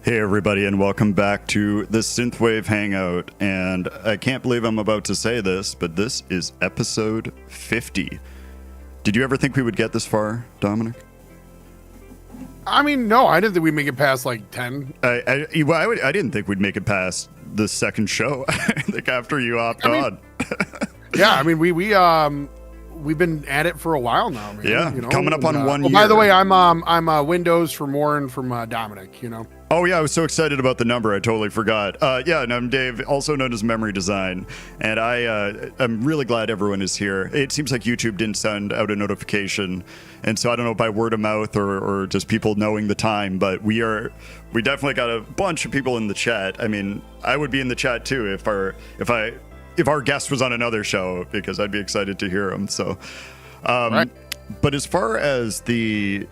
Hey everybody, and welcome back to the Synthwave Hangout. And I can't believe I'm about to say this, but this is episode 50. Did you ever think we would get this far, Dominic? I mean, no, I didn't think we'd make it past like 10. I didn't think we'd make it past the second show. I think after you hopped on. Yeah, I mean, we've been at it for a while now, man. Yeah, you know? coming up on 1 year. By the way, I'm Windows from Woren from Dominic, you know. Oh yeah, I was so excited about the number, I totally forgot. And I'm Dave, also known as Memory Design, and I'm really glad everyone is here. It seems like YouTube didn't send out a notification, and so I don't know by word of mouth or just people knowing the time, but we definitely got a bunch of people in the chat. I mean, I would be in the chat too if our guest was on another show, because I'd be excited to hear him. So, Right. But as far as the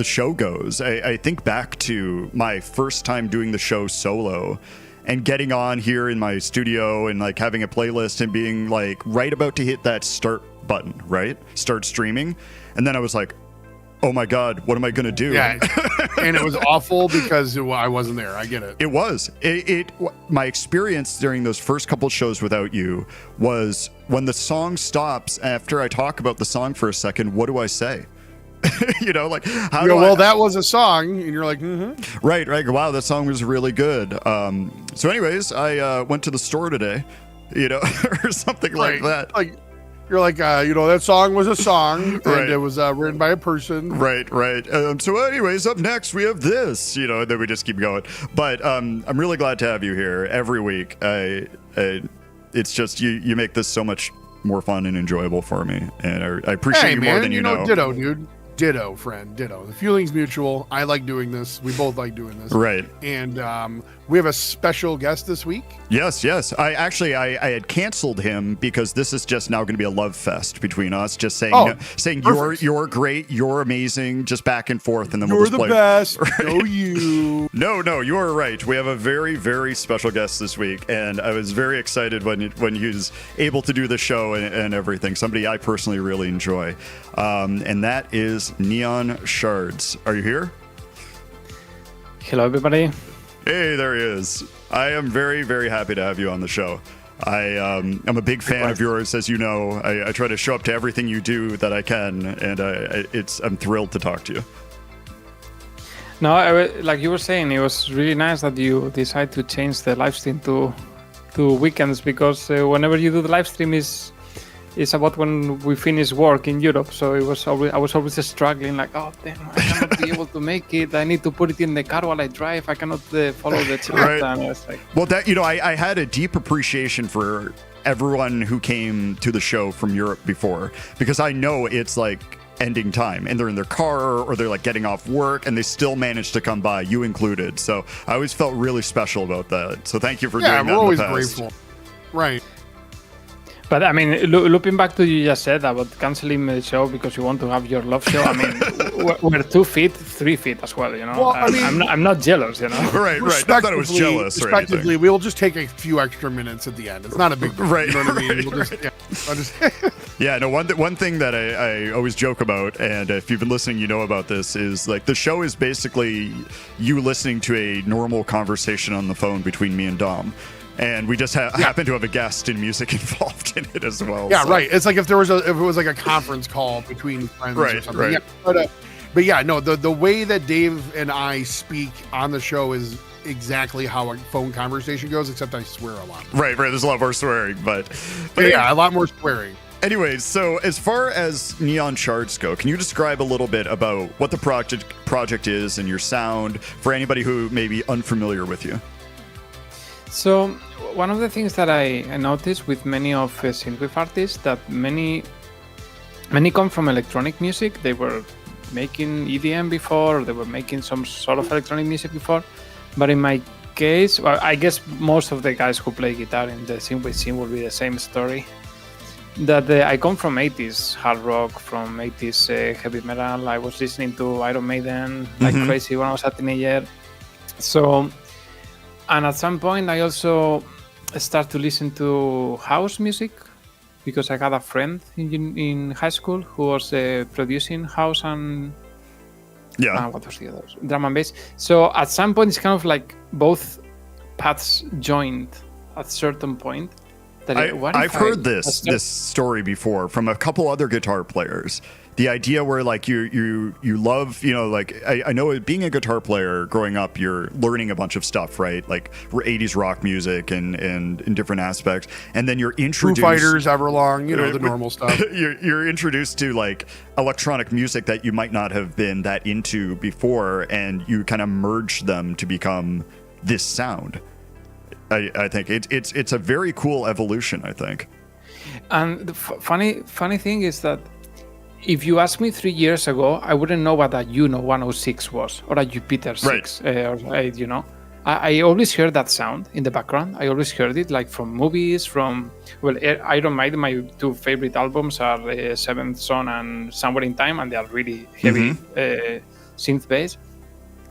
show goes, I think back to my first time doing the show solo and getting on here in my studio and like having a playlist and being like right about to hit that start button, right? Start streaming. And then I was like, oh my God, what am I going to do? Yeah, and it was awful because I wasn't there. I get it. It was. My experience during those first couple shows without you was when the song stops, after I talk about the song for a second, what do I say? You know, like, that was a song, and you're like, mm-hmm. Right. Wow, that song was really good. So anyways, I went to the store today, you know, or something like that. Like, you're like, that song was a song, Right. and it was written by a person. Right. So anyways, up next we have this, you know, and then we just keep going. But I'm really glad to have you here every week. It's just you make this so much more fun and enjoyable for me, and I appreciate you more than you know. Ditto, dude. Ditto, friend. Ditto. The feeling's mutual. I like doing this. We both like doing this. Right. And we have a special guest this week. Yes. I had canceled him because this is just now going to be a love fest between us. Just saying you're great, you're amazing, just back and forth, and then we'll just play. You're the best. Right. Go you. No, you are right. We have a very, very special guest this week, and I was very excited when he was able to do the show and everything. Somebody I personally really enjoy, and that is Neon Shards. Are you here? Hello, everybody. Hey, there he is. I am very, very happy to have you on the show. I'm a big fan of yours, as you know. I try to show up to everything you do that I can, and I'm thrilled to talk to you. No, like you were saying, it was really nice that you decided to change the live stream to weekends, because whenever you do the live stream is about when we finish work in Europe. So I was always struggling, like, oh damn, I cannot be able to make it. I need to put it in the car while I drive. I cannot follow the chat. Right. And I was like, well, that I had a deep appreciation for everyone who came to the show from Europe before, because I know it's like ending time and they're in their car or they're like getting off work and they still manage to come by, you included. So I always felt really special about that. So thank you for doing that. Yeah, we're always in the past. grateful. Right. but I mean, looping back to you just said about canceling the show because you want to have your love show. I mean, we're 2 feet, 3 feet as well, you know. Well, I mean, I'm not jealous, you know. Right. Not that I was jealous or anything. We'll just take a few extra minutes at the end. It's not a big deal. Right. You know what I mean? Yeah, no, one thing that I always joke about, and if you've been listening, you know about this, is like the show is basically you listening to a normal conversation on the phone between me and Dom. And we just happen to have a guest in music involved in it as well. Yeah, so. right. It's like if it was like a conference call between friends or something. Right. Yeah, but yeah, no, the way that Dave and I speak on the show is exactly how a phone conversation goes, except I swear a lot. Right. There's a lot more swearing, but yeah, a lot more swearing. Anyways, so as far as Neon Shards go, can you describe a little bit about what the project is and your sound for anybody who may be unfamiliar with you? So one of the things that I noticed with many of synthwave artists, that many come from electronic music. They were making EDM before, or they were making some sort of electronic music before. But in my case, well, I guess most of the guys who play guitar in the synthwave scene will be the same story. That I come from 80s hard rock, from 80s heavy metal. I was listening to Iron Maiden like crazy when I was a teenager. So, and at some point I also started to listen to house music, because I had a friend in high school who was producing house and Yeah. What was the other? Drum and bass. So at some point, it's kind of like both paths joined at certain point. I've heard this story before from a couple other guitar players. The idea where like you love, like I know being a guitar player growing up, you're learning a bunch of stuff, right? Like 80s rock music and in different aspects. And then you're introduced... Foo Fighters, Everlong, the normal stuff. You're introduced to like electronic music that you might not have been that into before, and you kind of merge them to become this sound. I think it's a very cool evolution, I think. And the funny thing is that if you asked me 3 years ago, I wouldn't know what a Juno 106 was or a Jupiter 6 or 8, I always heard that sound in the background. I always heard it like from movies, Iron Maiden, my two favorite albums are Seventh Son and Somewhere in Time, and they are really heavy synth bass.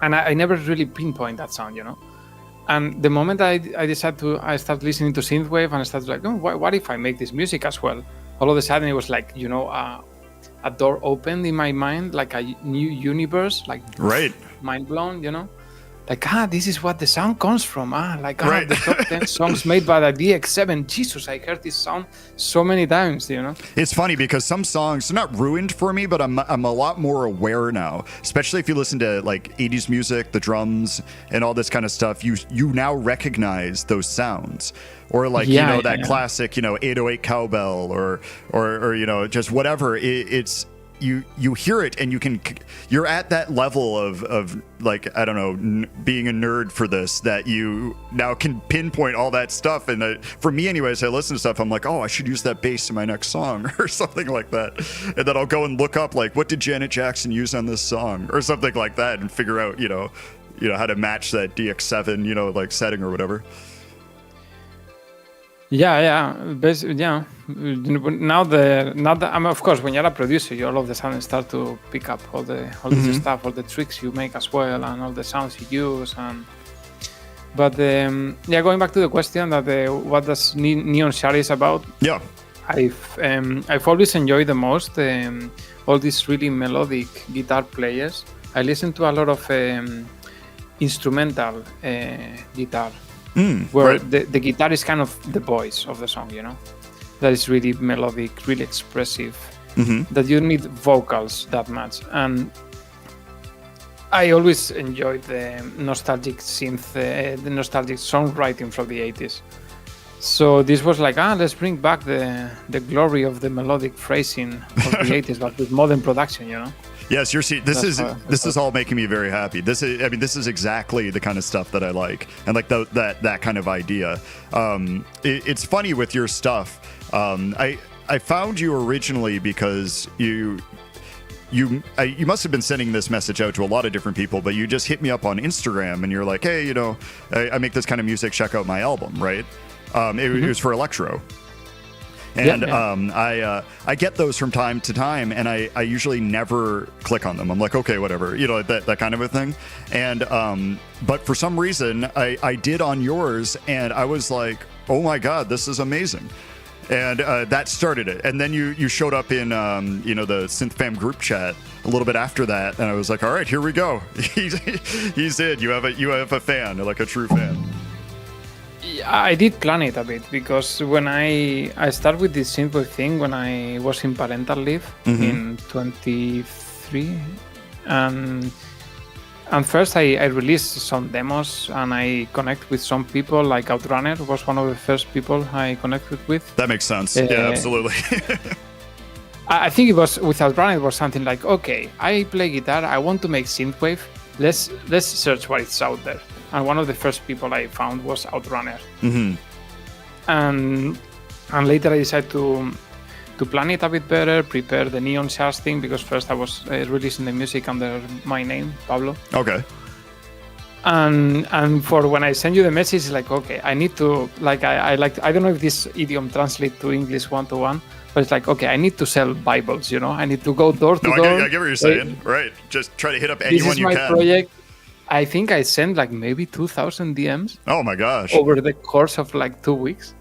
And I never really pinpoint that sound, And the moment I started listening to Synthwave, and I started like, what if I make this music as well? All of a sudden it was like, a door opened in my mind, like a new universe, like mind blown, like this is what the sound comes from. The top 10 songs made by the DX7. Jesus, I heard this sound so many times. It's funny because some songs are not ruined for me, but I'm a lot more aware now. Especially if you listen to like 80s music, the drums, and all this kind of stuff. You now recognize those sounds. Or like classic 808 cowbell or just whatever. It's you hear it and you're at that level of like, I don't know, being a nerd for this, that you now can pinpoint all that stuff. And for me anyways, I listen to stuff, I'm like, I should use that bass in my next song or something like that. And then I'll go and look up like, what did Janet Jackson use on this song or something like that, and figure out how to match that DX7 like setting or whatever. Yeah. Now of course, when you're a producer, you all of the sudden start to pick up all this stuff, all the tricks you make as well, and all the sounds you use. But going back to the question that what does Neon Shards is about? Yeah, I've always enjoyed the most all these really melodic guitar players. I listen to a lot of instrumental guitar. Where the guitar is kind of the voice of the song, that is really melodic, really expressive, that you don't need vocals that much. And I always enjoyed the nostalgic synth, the nostalgic songwriting from the 80s. So this was like, let's bring back the glory of the melodic phrasing of the 80s, but with modern production, Yes, this is all making me very happy. This is exactly the kind of stuff that I like, and like that kind of idea. It's funny with your stuff. I found you originally because you must have been sending this message out to a lot of different people, but you just hit me up on Instagram and you're like, hey, I make this kind of music. Check out my album, right? It was for electro. And I get those from time to time, and I usually never click on them. I'm like, okay, whatever, that kind of a thing. And but for some reason, I did on yours, and I was like, oh my God, this is amazing. And that started it. And then you showed up in the SynthFam group chat a little bit after that, and I was like, all right, here we go. He's in. You have a fan, like a true fan. I did plan it a bit, because when I started with this Synthwave thing when I was in parental leave in 23, and first I released some demos and I connected with some people, like Outrunner was one of the first people I connected with. That makes sense. Yeah, absolutely. I think it was with Outrunner, it was something like, okay, I play guitar, I want to make Synthwave, let's search what is out there. And one of the first people I found was Outrunner. And later I decided to plan it a bit better, prepare the Neon Shards thing, because first I was releasing the music under my name, Pablo. Okay. And for when I send you the message, it's like, okay, I need to, like, I don't know if this idiom translates to English one-to-one, but it's like, okay, I need to sell Bibles, I need to go door to door. I get what you're saying. Right. Just try to hit up anyone you can. This is my project. I think I sent like maybe 2,000 DMs. Oh my gosh. Over the course of like 2 weeks.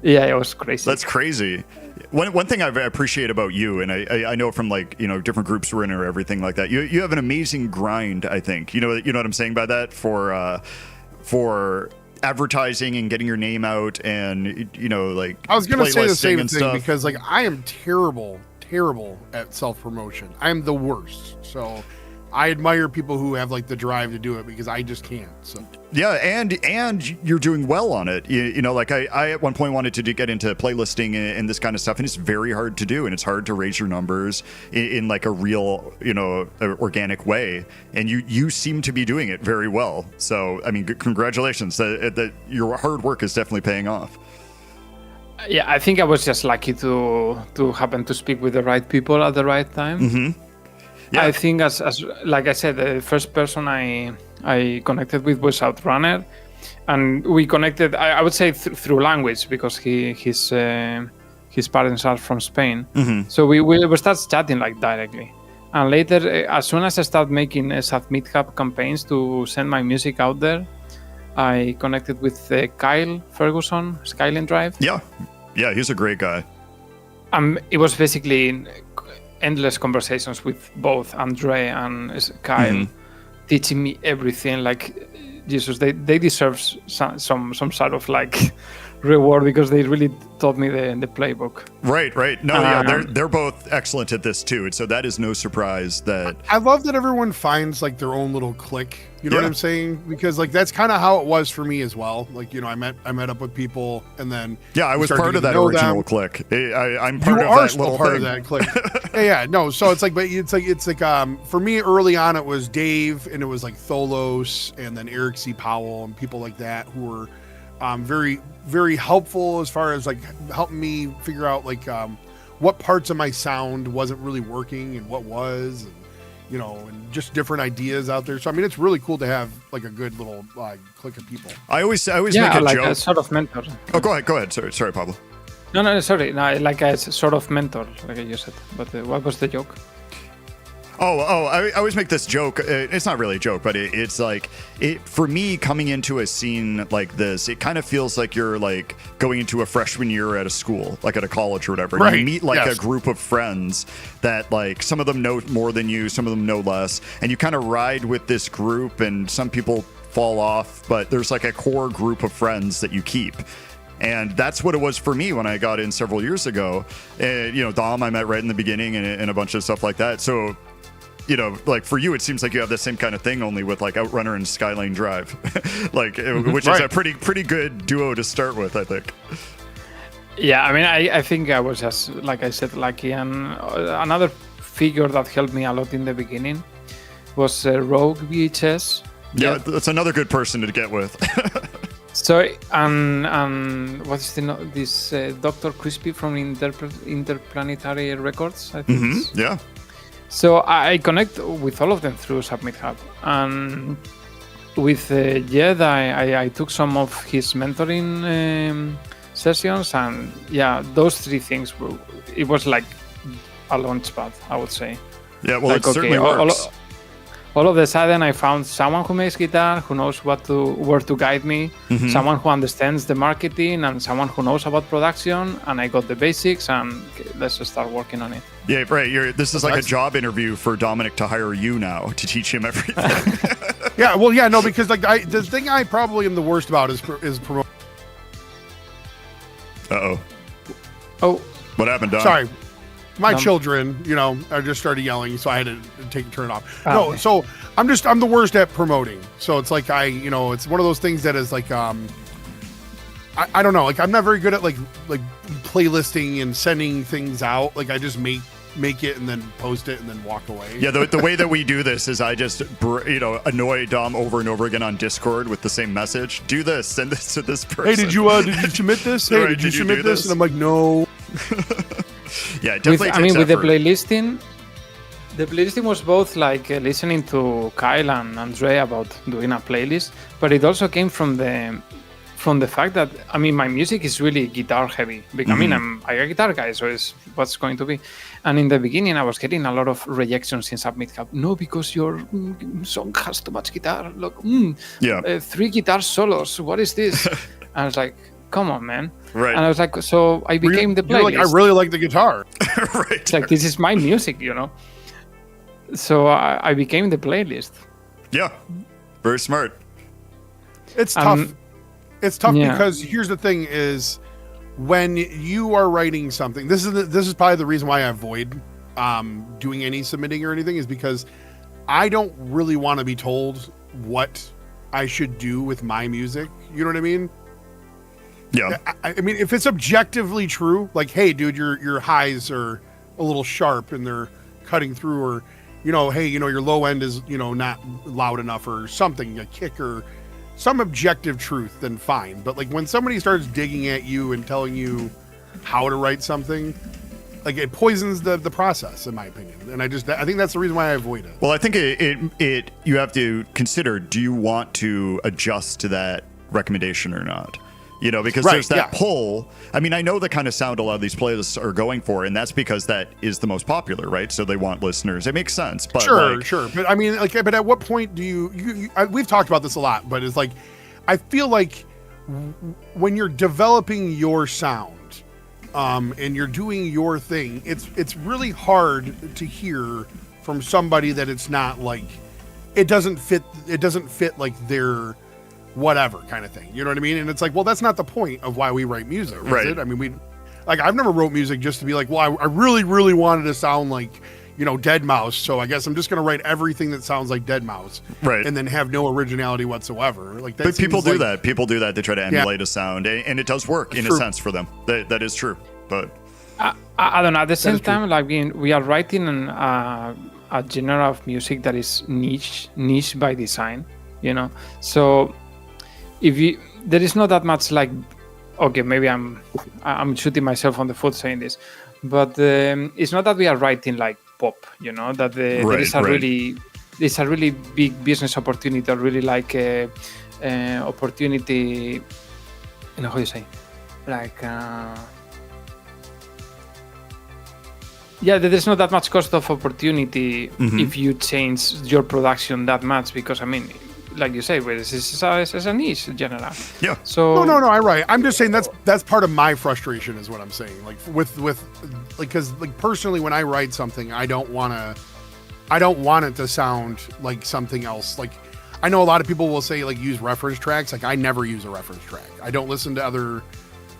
Yeah, it was crazy. That's crazy. One thing I appreciate about you, and I know from like different groups we're in or everything like that. You have an amazing grind. I think you know what I'm saying by that for advertising and getting your name out, and like I was gonna say the same thing stuff. because like I am terrible at self promotion. I am the worst. So I admire people who have like the drive to do it because I just can't. So yeah, and you're doing well on it. Like I at one point wanted to get into playlisting and this kind of stuff, and it's very hard to do, and it's hard to raise your numbers in like a real organic way. And you seem to be doing it very well. So I mean, congratulations. That your hard work is definitely paying off. Yeah, I think I was just lucky to happen to speak with the right people at the right time. Mm-hmm. Yeah. I think as like I said, the first person I connected with was Outrunner, and we connected. I would say through language because his parents are from Spain. Mm-hmm. So we started chatting like directly, and later as soon as I started making Submit Hub campaigns to send my music out there, I connected with Kyle Ferguson, Skyline Drive. Yeah, he's a great guy. It was basically endless conversations with both Andre and Kyle, teaching me everything. Like Jesus, they deserve some sort of like reward because they really taught me the playbook. Right. No, they're both excellent at this too, and so that is no surprise that I love that everyone finds like their own little clique. You know what I'm saying? Because like that's kind of how it was for me as well. Like I met up with people, and then I was part of that original clique. I'm part of that little part thing. of that clique. yeah. No. So it's like, but it's like for me early on it was Dave, and it was like Tholos, and then Eric C. Powell, and people like that who were very, very helpful as far as like helping me figure out like what parts of my sound wasn't really working and what was. And just different ideas out there. So I mean, it's really cool to have like a good little clique of people. I always make a like joke. A sort of mentor. Oh, go ahead. Sorry, Pablo. No, sorry. No, like a sort of mentor, like you said. But what was the joke? I always make this joke. It's not really a joke, but it's like for me coming into a scene like this, it kind of feels like you're like going into a freshman year at a school, like at a college or whatever. Right. You meet like a group of friends that like some of them know more than you, some of them know less, and you kind of ride with this group, and some people fall off, but there's like a core group of friends that you keep. And that's what it was for me when I got in several years ago. And, Dom, I met right in the beginning and a bunch of stuff like that. So, like for you, it seems like you have the same kind of thing, only with like Outrunner and Skyline Drive, which is a pretty good duo to start with, I think. Yeah, I mean, I think I was just, like I said, lucky. And another figure that helped me a lot in the beginning was Rogue VHS. Yeah, that's another good person to get with. So, and what's this Dr. Crispy from Interplanetary Records, I think. Mm-hmm. Yeah. So I connect with all of them through Submit Hub. And with Jed, I took some of his mentoring sessions, and those three things, it was like a launch pad, I would say. Yeah, well, like, it certainly works. All of a sudden, I found someone who makes guitar, who knows where to guide me, someone who understands the marketing, and someone who knows about production. And I got the basics, and let's just start working on it. Yeah, right. This is like a job interview for Dominic to hire you now to teach him everything. Because like the thing I probably am the worst about is promoting. Oh, what happened, Dom? Sorry. My children, I just started yelling, so I had to turn it off. So I'm the worst at promoting. So it's like it's one of those things that is like, I don't know, like I'm not very good at like playlisting and sending things out. Like I just make it and then post it and then walk away. Yeah, the way that we do this is I just annoy Dom over and over again on Discord with the same message. Do this, send this to this person. Hey, did you submit this? Hey, did you submit this? And I'm like, no. Yeah, it definitely takes with the effort. the playlisting was both like listening to Kyle and Andre about doing a playlist, but it also came from the fact that my music is really guitar heavy. I'm a guitar guy, so it's what's going to be. And in the beginning, I was getting a lot of rejections in Submit Hub. No, because your song has too much guitar. Look, 3 guitar solos. What is this? I was like, come on, man. Right. And I was like, so I became the You're playlist. like, I really like the guitar. Right. It's like, this is my music, So I became the playlist. Yeah. Very smart. It's tough. It's tough Yeah. because here's the thing: is when you are writing something. This is probably the reason why I avoid doing any submitting or anything, is because I don't really want to be told what I should do with my music. You know what I mean? Yeah. I mean, if it's objectively true, like, hey, dude, your highs are a little sharp and they're cutting through, or, hey, your low end is, not loud enough or something, a kick or some objective truth, then fine. But like when somebody starts digging at you and telling you how to write something, like it poisons the process, in my opinion. And I think that's the reason why I avoid it. Well, I think it you have to consider, do you want to adjust to that recommendation or not? Because there's that pull. I mean, I know the kind of sound a lot of these playlists are going for, and that's because that is the most popular, right? So they want listeners. It makes sense. But Sure. But I mean, but at what point do you we've talked about this a lot, but it's like, I feel like when you're developing your sound, and you're doing your thing, it's really hard to hear from somebody that it's not like, it doesn't fit like their whatever kind of thing. You know what I mean? And it's like, well, that's not the point of why we write music, is right? it? I mean, I've never wrote music just to be like, well, I really, really wanted to sound like, Deadmau5, so I guess I'm just going to write everything that sounds like Deadmau5, right? And then have no origination whatsoever. Like that. But people do that. People do that. They try to emulate a sound, and it does work in a sense for them. That is true. But I don't know. At the same time, like we are writing a genre of music that is niche by design. So there is not that much like, okay, maybe I'm shooting myself on the foot saying this, but it's not that we are writing like pop, that there is it's a really big business opportunity, or really like opportunity, how do you say, like there's not that much cost of opportunity if you change your production that much, because I mean, like you say, well, this is a niche genre. Yeah. So no, I'm right. I'm just saying that's part of my frustration, is what I'm saying. Like with like, because like personally, when I write something, I don't want it to sound like something else. Like, I know a lot of people will say like use reference tracks. Like, I never use a reference track. I don't listen to other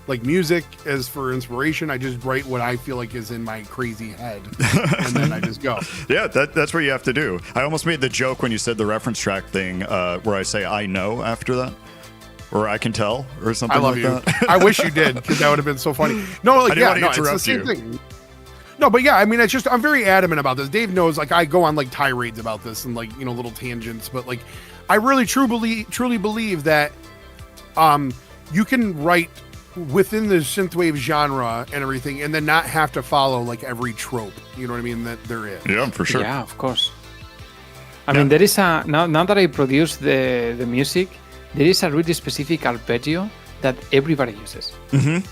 like music as for inspiration. I just write what I feel like is in my crazy head, and then I just go. Yeah, that's what you have to do. I almost made the joke when you said the reference track thing, where I say I know after that, or I can tell, or something like that. I wish you did, because that would have been so funny. No, like, it's the same thing. No, but yeah, I mean, it's just, I'm very adamant about this. Dave knows, like, I go on like tirades about this and like, little tangents, but like, I really truly believe that you can write within the synthwave genre and everything, and then not have to follow like every trope, you know what I mean, that there is. Yeah, for sure. Yeah, of course. I mean, there is now that I produce the music, there is a really specific arpeggio that everybody uses. Right.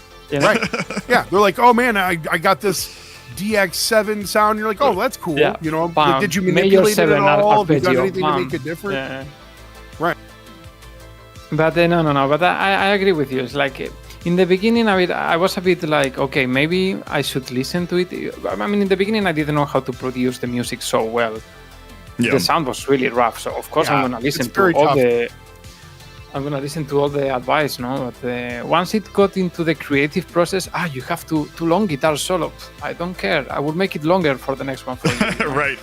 Yeah, they're like, oh man, I got this DX7 sound. You're like, oh, that's cool. Yeah. Like, did you manipulate it at all? Have you done anything to make it different? Yeah. Right. But no. But I agree with you. It's like, in the beginning, I was a bit like, okay, maybe I should listen to it. I mean, in the beginning, I didn't know how to produce the music so well. Yeah. The sound was really rough, so of course I'm gonna listen to all the advice, no? But once it got into the creative process, you have two long guitar solos. I don't care. I will make it longer for the next one for you. Right.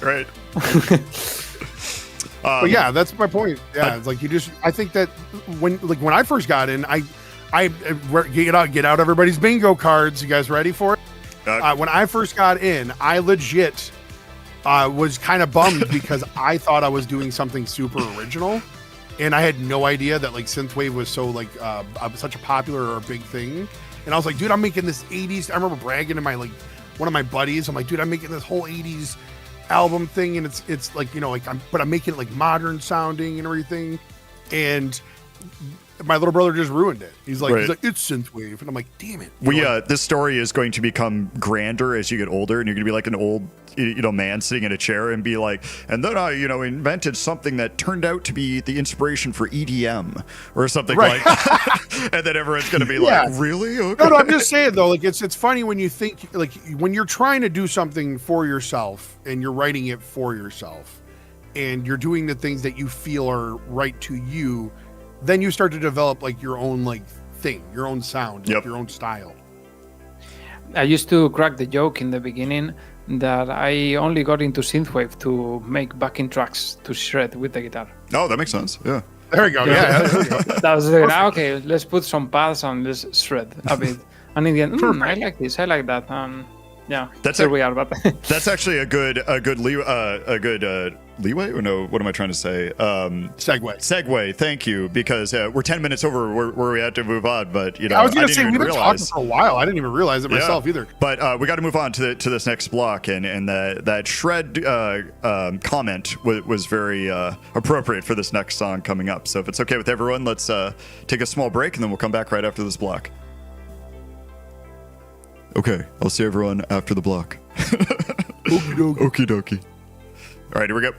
But yeah, that's my point. Yeah, it's like I think that when I first got in, I get out everybody's bingo cards. You guys ready for it? When I first got in, I legit was kind of bummed because I thought I was doing something super original, and I had no idea that like synthwave was so like such a popular or a big thing. And I was like, dude, I'm making this 80s. I remember bragging to my one of my buddies. I'm like, dude, I'm making this whole 80s album thing, and it's like, like I'm making it like modern sounding and everything. And my little brother just ruined it. He's like, Right. it's synthwave, and I'm like, damn it. This story is going to become grander as you get older, and you're going to be like an old, man sitting in a chair and be like, and then I, invented something that turned out to be the inspiration for EDM or something Right. like that. And then everyone's going to be like, really? Okay. No, I'm just saying though, like it's funny when you think, like when you're trying to do something for yourself and you're writing it for yourself and you're doing the things that you feel are right to you, then you start to develop like your own like thing, your own sound, like, your own style. I used to crack the joke in the beginning that I only got into synthwave to make backing tracks to shred with the guitar. Oh, that makes sense. Yeah. There we go. Yeah. There we go. That was it. Okay, let's put some pads and let's shred a bit. And in the end, I like this, I like that. Yeah, there we are. But that's actually a good leeway. Or no, what am I trying to say? Segue. Thank you, because we're 10 minutes over where we had to move on. But I was going to say we've been talking for a while. I didn't even realize it myself either. But we got to move on to this next block, and that shred comment was very appropriate for this next song coming up. So if it's okay with everyone, let's take a small break, and then we'll come back right after this block. Okay, I'll see everyone after the block. Okie dokie. All right, here we go.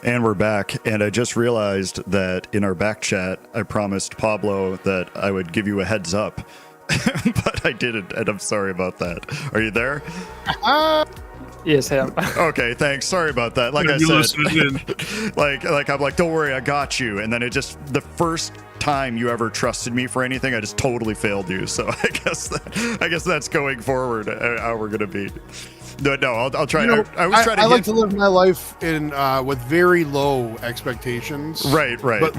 And we're back. And I just realized that in our back chat, I promised Pablo that I would give you a heads up, but I didn't, and I'm sorry about that. Are you there? Yes, I am. Okay, thanks. Sorry about that. Like I said, like I'm like, don't worry, I got you. And then it just, the first time you ever trusted me for anything, I just totally failed you. So I guess that's going forward how we're gonna be. No, I'll try. I always try to. I like to live my life in with very low expectations. Right. But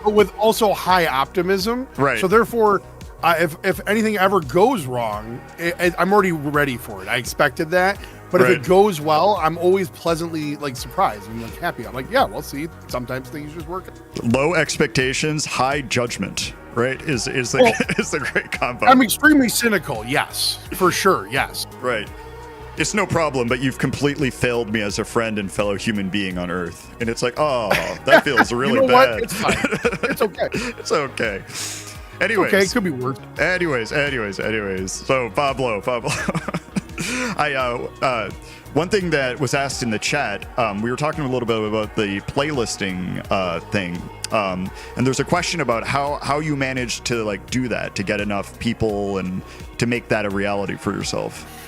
with also high optimism. Right. So therefore, if anything ever goes wrong, I'm already ready for it. I expected that. But if it goes well, I'm always pleasantly surprised and happy. I'm like, yeah, we'll see. Sometimes things just work. Low expectations, high judgment. Right? Is a great combo. I'm extremely cynical. Yes, for sure. Yes. Right. It's no problem, but you've completely failed me as a friend and fellow human being on Earth. And it's like, oh, that feels really you know bad. What? It's fine. It's okay. It's okay. Anyways. Okay, it could be worse. Anyways. So, Pablo. One thing that was asked in the chat, we were talking a little bit about the playlisting thing. And there's a question about how you managed to do that, to get enough people and to make that a reality for yourself.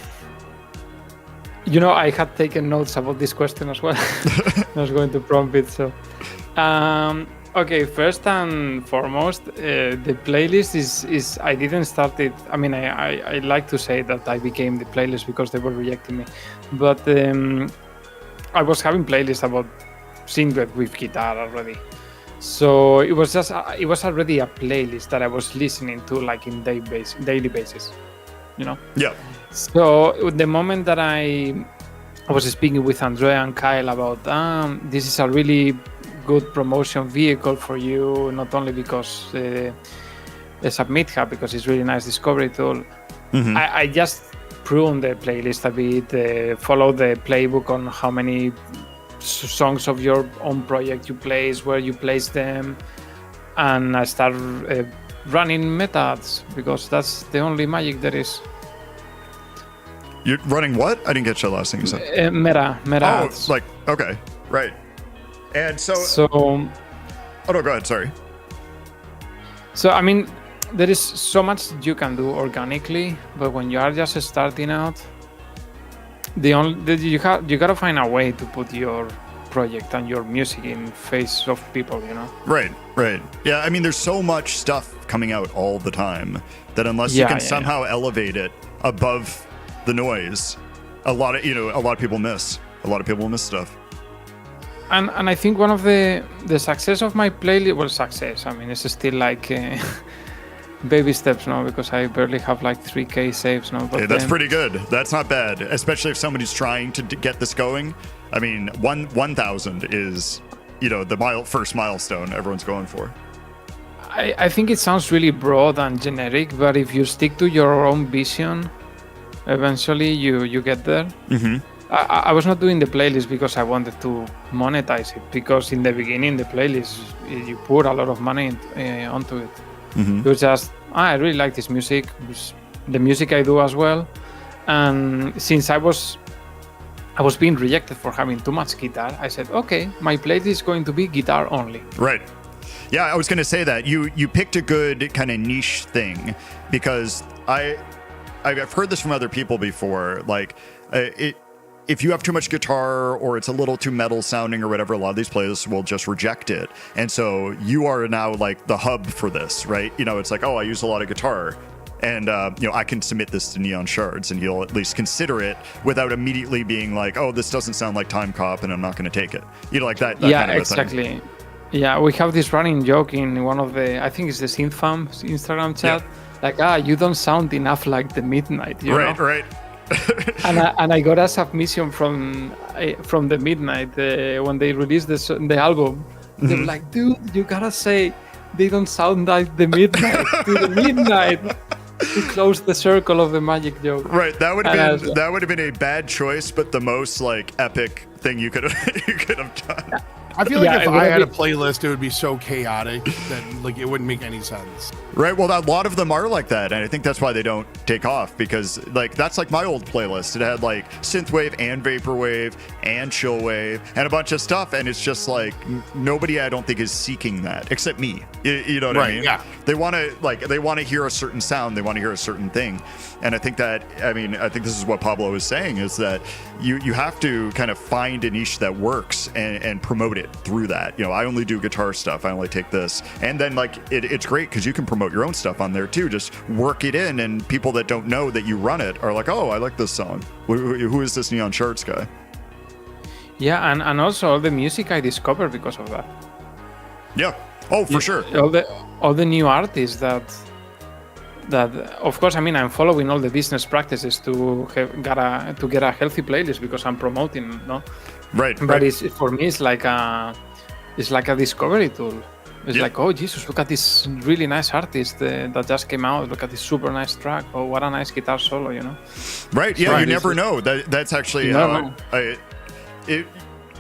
I had taken notes about this question as well. I was going to prompt it. So, okay, first and foremost, the playlist is I didn't start it. I mean, I like to say that I became the playlist because they were rejecting me. But I was having playlists about Synthwave with guitar already. So it was already a playlist that I was listening to in daily basis. Yeah. So the moment that I was speaking with Andrea and Kyle about this is a really good promotion vehicle for you, not only because it's a Submit because it's really nice discovery tool. Mm-hmm. I just pruned the playlist a bit, follow the playbook on how many songs of your own project you place, where you place them, and I start running meta ads because that's the only magic there is. You're running what? I didn't get your last thing you said. Meta ads. Okay, right. And so. Oh no, go ahead. Sorry. So I mean, there is so much you can do organically, but when you are just starting out, you gotta find a way to put your project and your music in face of people. Right. Yeah, I mean, there's so much stuff coming out all the time that unless you can somehow elevate it above the noise, a lot of people miss stuff. And I think one of the success of my playlist, success, I mean, it's still baby steps now because I barely have 3K saves now. But that's pretty good. That's not bad, especially if somebody's trying to get this going. I mean, 1,000 is, the first milestone everyone's going for. I think it sounds really broad and generic, but if you stick to your own vision, eventually you get there. Mm-hmm. I was not doing the playlist because I wanted to monetize it, because in the beginning the playlist you put a lot of money onto it. Mm-hmm. It was just I really like this music, the music I do as well, and since I was being rejected for having too much guitar, I said, okay, my playlist is going to be guitar only. Right. Yeah, I was going to say that you picked a good kind of niche thing, because I've heard this from other people before. If you have too much guitar or it's a little too metal sounding or whatever, a lot of these playlists will just reject it. And so you are now the hub for this, right? It's I use a lot of guitar, and I can submit this to Neon Shards, and he'll at least consider it without immediately being oh, this doesn't sound like Time Cop, and I'm not going to take it. That yeah, kind of exactly. Thing. Yeah, we have this running joke in one of I think it's the Synthfam Instagram chat. Yeah. You don't sound enough like the Midnight. You know? Right. and I got a submission from the Midnight when they released the album. Mm-hmm. They were like, dude, you gotta say they don't sound like the Midnight to the Midnight to close the circle of the magic joke. Right, that would have been a bad choice, but the most epic thing you could have done. I feel like Yeah, if it would I had a be- playlist, it would be so chaotic that like it wouldn't make any sense. Right. Well, a lot of them are like that, and I think that's why they don't take off, because like that's like my old playlist. It had like synthwave and vaporwave and chillwave and a bunch of stuff, and it's just like nobody, I don't think, is seeking that except me. You know what I Right, mean? yeah. They want to hear a certain sound. They want to hear a certain thing, and I think this is what Pablo is saying, is that you have to kind of find a niche that works and promote it through that. You know, I only do guitar stuff. I only take this, and then like it's great because you can promote your own stuff on there too. Just work it in, and people that don't know that you run it are like, oh, I like this song. Who is this Neon Shards guy? Yeah, and also all the music I discovered because of that. Yeah. Oh, for sure. All the new artists that of course, I mean, I'm following all the business practices to get a healthy playlist because I'm promoting, no? Right. But right. for me, it's like a discovery tool. It's like, oh Jesus, look at this really nice artist that just came out. Look at this super nice track. Oh, what a nice guitar solo, you know? Right. Yeah. Right. You never know. That's actually No.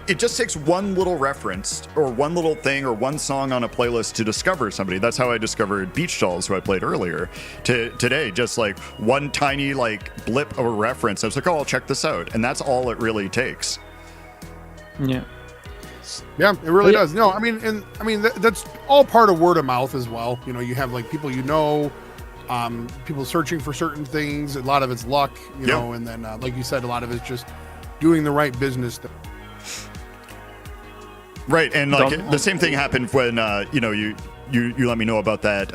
It just takes one little reference or one little thing or one song on a playlist to discover somebody. That's how I discovered Beach Dolls, who I played earlier today. Just like one tiny like blip of a reference. I was like, oh, I'll check this out. And that's all it really takes. Yeah. Yeah, it really does. No, that's all part of word of mouth as well. You know, you have like people people searching for certain things. A lot of it's luck, you know, and then like you said, a lot of it's just doing the right business. Right, and like the same thing happened when you let me know about that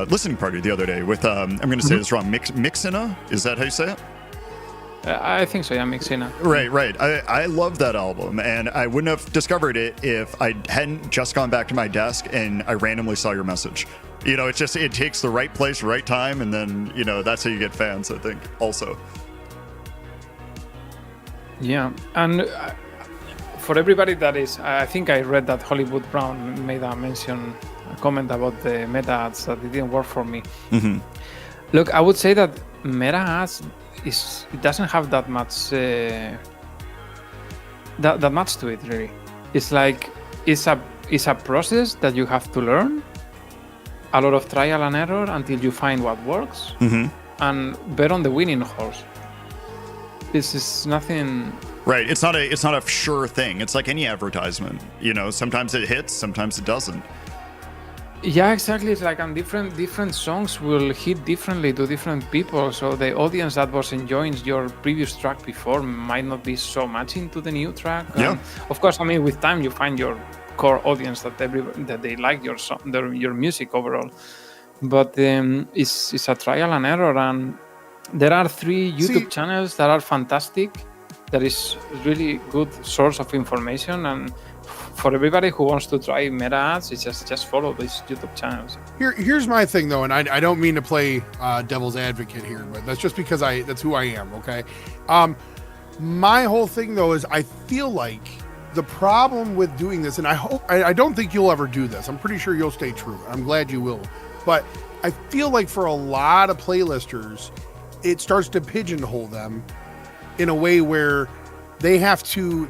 listening party the other day with I'm going to say this wrong, Mixina. Is that how you say it? I think so. Yeah, Mixina. Right. I love that album, and I wouldn't have discovered it if I hadn't just gone back to my desk and I randomly saw your message. You know, it takes the right place, right time, and then that's how you get fans, I think. Also. Yeah, and. For everybody that is, I think I read that Hollywood Brown made a comment about the meta ads that it didn't work for me. Mm-hmm. Look, I would say that meta ads it doesn't have that much that much to it really. It's like it's a process that you have to learn, a lot of trial and error until you find what works, and bet on the winning horse. This is nothing. Right. It's not a sure thing. It's like any advertisement. You know, sometimes it hits, sometimes it doesn't. Yeah, exactly. It's like different songs will hit differently to different people. So the audience that was enjoying your previous track before might not be so much into the new track. Yeah. Of course, I mean, with time you find your core audience that they like your song, your music overall. But it's a trial and error, and there are 3 YouTube channels that are fantastic. That is really good source of information, and for everybody who wants to try meta ads, it's just follow these YouTube channels. Here's my thing though, and I don't mean to play devil's advocate here, but that's just because that's who I am. Okay, my whole thing though is I feel like the problem with doing this, and I don't think you'll ever do this. I'm pretty sure you'll stay true. I'm glad you will, but I feel like for a lot of playlisters, it starts to pigeonhole them in a way where they have to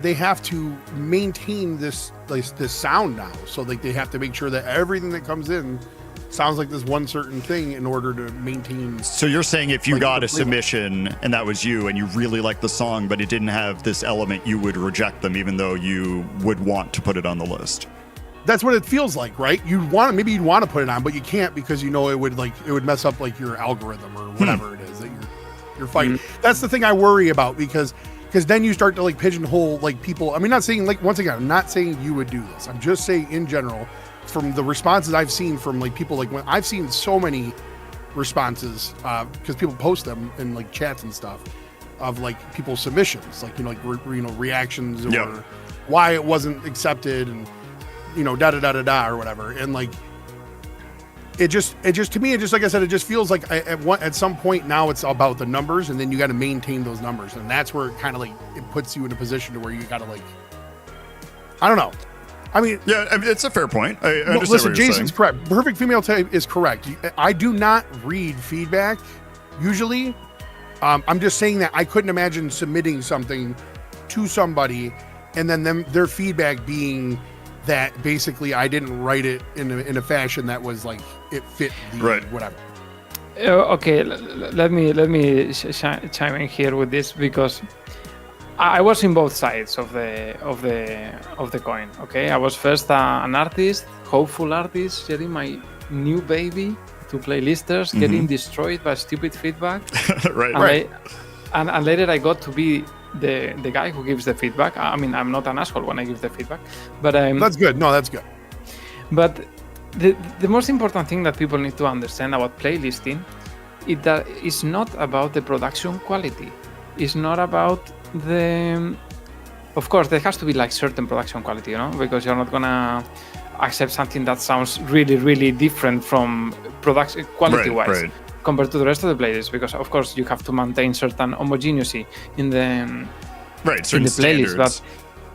maintain this sound now. So like they have to make sure that everything that comes in sounds like this one certain thing in order to maintain. So you're saying if you got a submission and that was you and you really liked the song, but it didn't have this element, you would reject them even though you would want to put it on the list. That's what it feels like, right? You'd want to put it on, but you can't because it would mess up like your algorithm or whatever it is that you're fighting. That's the thing I worry about because then you start to like pigeonhole like people. I mean, not saying like, once again, I'm not saying you would do this. I'm just saying in general, from the responses I've seen from like people, like when I've seen so many responses because people post them in like chats and stuff of like people's submissions, like reactions or why it wasn't accepted and da or whatever, and like. It just to me, like I said, it just feels like at some point now it's about the numbers, and then you got to maintain those numbers, and that's where it kind of like it puts you in a position to where you got to like, I don't know. I mean, it's a fair point. I understand listen, what you're Jason's saying. correct. Perfect female type is correct. I do not read feedback usually. I'm just saying that I couldn't imagine submitting something to somebody and then their feedback being that basically I didn't write it in a fashion that was like it fit the whatever. Okay, let me chime in here with this, because I was in both sides of the coin. Okay, I was first an artist, hopeful artist, getting my new baby to playlisters, getting destroyed by stupid feedback. And later I got to be the guy who gives the feedback. I mean, I'm not an asshole when I give the feedback, but that's good. No, that's good. But the most important thing that people need to understand about playlisting is that it's not about the production quality. It's not about of course there has to be like certain production quality, you know, because you're not gonna accept something that sounds really, really different from production quality wise compared to the rest of the playlist, because of course you have to maintain certain homogeneity in the playlist, standards. but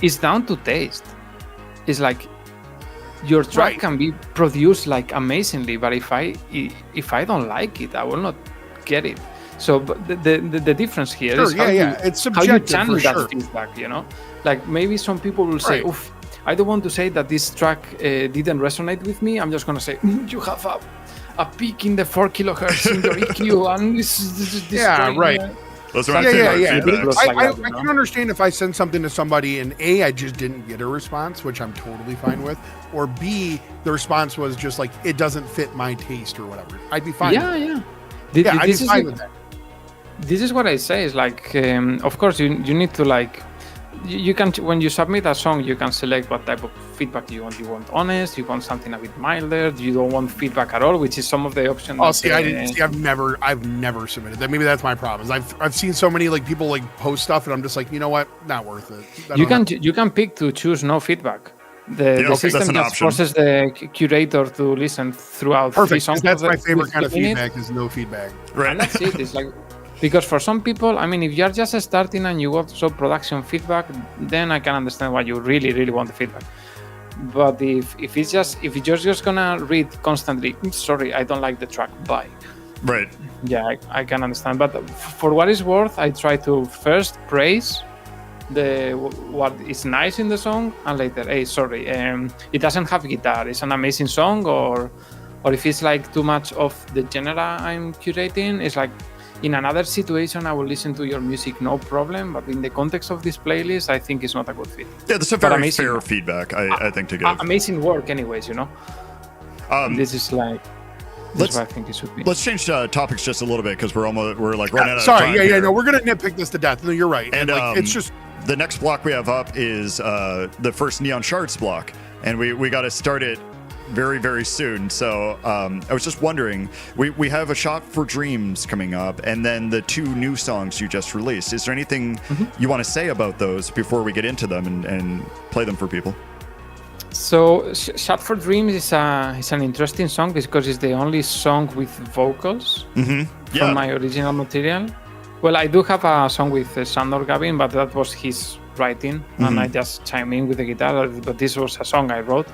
it's down to taste. It's like your track can be produced like amazingly, but if I don't like it, I will not get it. So the difference here is it's subjective, how you channel for that sure. feedback, you know? Like maybe some people will say, oof, I don't want to say that this track didn't resonate with me. I'm just going to say, you have a peak in the 4 kilohertz in your EQ and this Those are my favorite feedback. I can understand if I send something to somebody and A, I just didn't get a response, which I'm totally fine with, or B, the response was just like, it doesn't fit my taste or whatever. I'd be fine with it. I'd be fine with that. This is what I say. Is like, of course, you need to like, you can, when you submit a song, you can select what type of feedback you want. You want honest, you want something a bit milder, you don't want feedback at all, which is some of the options. I've never submitted that. Maybe that's my problem. Is I've seen so many like people like post stuff, and I'm just like, you know what, not worth it. You can pick to choose no feedback. The system just forces the curator to listen throughout 3 songs. That's my favorite kind of feedback is no feedback. And that's it. It's like, because for some people, I mean, if you're just starting and you want some production feedback, then I can understand why you really, really want the feedback. But if you're just gonna read constantly, sorry, I don't like the track, bye. Right. Yeah, I can understand. But for what it's worth, I try to first praise what is nice in the song, and later, hey, sorry, it doesn't have guitar. It's an amazing song, or if it's like too much of the genre I'm curating, it's like, in another situation, I will listen to your music, no problem. But in the context of this playlist, I think it's not a good fit. Yeah, that's a very fair feedback, I think, to give. Amazing work, anyways, you know. This is like. That's what I think it should be. Let's change topics just a little bit because we're like running out of time. Sorry, no, we're gonna nitpick this to death. No, you're right. And like, it's just the next block we have up is the first Neon Shards block, and we got to start it very, very soon. So I was just wondering, we have a Shot for Dreams coming up, and then the 2 new songs you just released. Is there anything you want to say about those before we get into them and play them for people? So Shot for Dreams is an interesting song because it's the only song with vocals from my original material. Well, I do have a song with Sandor Gavin, but that was his writing, and I just chime in with the guitar. But this was a song I wrote.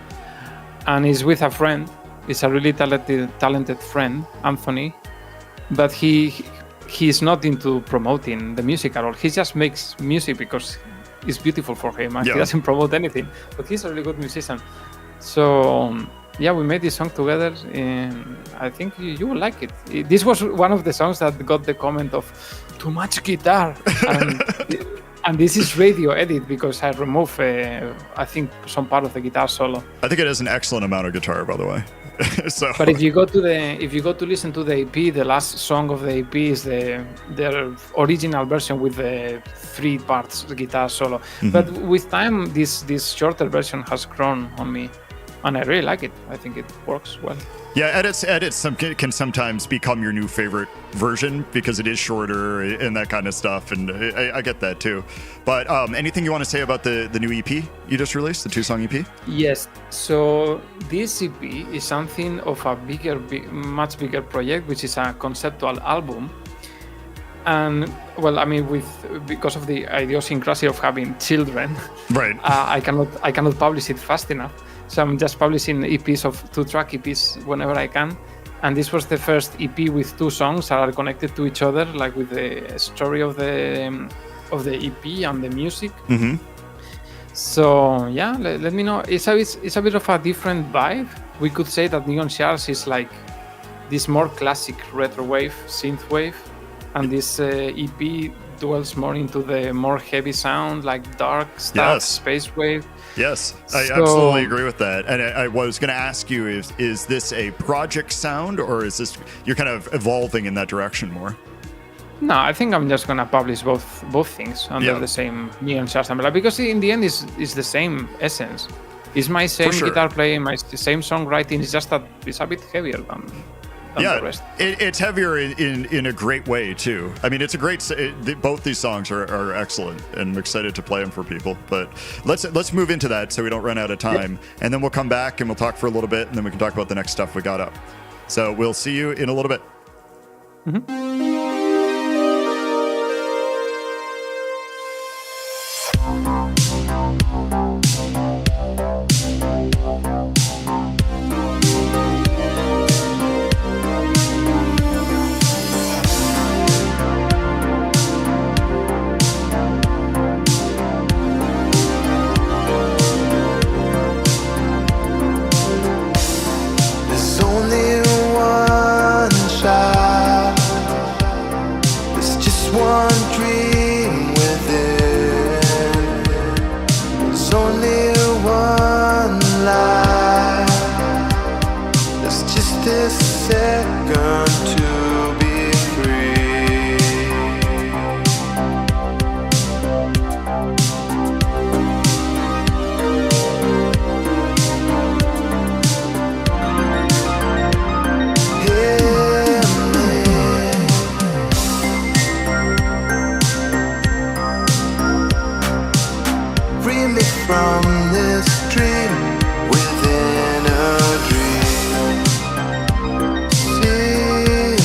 And it's with a friend. It's a really talented friend, Anthony. But he's not into promoting the music at all. He just makes music because it's beautiful for him. And he doesn't promote anything. But he's a really good musician. So, we made this song together. And I think you will like it. This was one of the songs that got the comment of too much guitar. And this is radio edit because I remove, I think, some part of the guitar solo. I think it has an excellent amount of guitar, by the way. But if you go to listen to the EP, the last song of the EP is the original version with the 3 parts guitar solo. But with time, this shorter version has grown on me, and I really like it. I think it works well. Yeah, edits can sometimes become your new favorite version because it is shorter and that kind of stuff, and I get that too. But anything you want to say about the new EP you just released, the 2-song EP? Yes. So this EP is something of a much bigger project, which is a conceptual album. And well, I mean, because of the idiosyncrasy of having children, right? I cannot publish it fast enough. So I'm just publishing EPs of 2-track EPs whenever I can. And this was the first EP with 2 songs that are connected to each other, like with the story of the EP and the music. So yeah, let me know. It's a bit of a different vibe. We could say that Neon Shards is like this more classic retrowave, synthwave, and this EP dwells more into the more heavy sound, like dark stuff, Yes. space wave. Yes, I So- absolutely agree with that. And I was going to ask you, is this a project sound, or is this you're kind of evolving in that direction more? No, I think I'm just gonna publish both things under Yeah. the same Neon Shards umbrella, because in the end is the same essence. It's my same sure. guitar playing, my same songwriting. It's just that it's a bit heavier than the rest. It's heavier in a great way too. I mean, it's a great. Both these songs are excellent, and I'm excited to play them for people. But let's move into that so we don't run out of time, and then we'll come back and we'll talk for a little bit, and then we can talk about the next stuff we got up. So we'll see you in a little bit. There's only one shot. There's just one dream within. There's only one life. There's just a second to be free. Hear me. Free me from this dream within a dream. See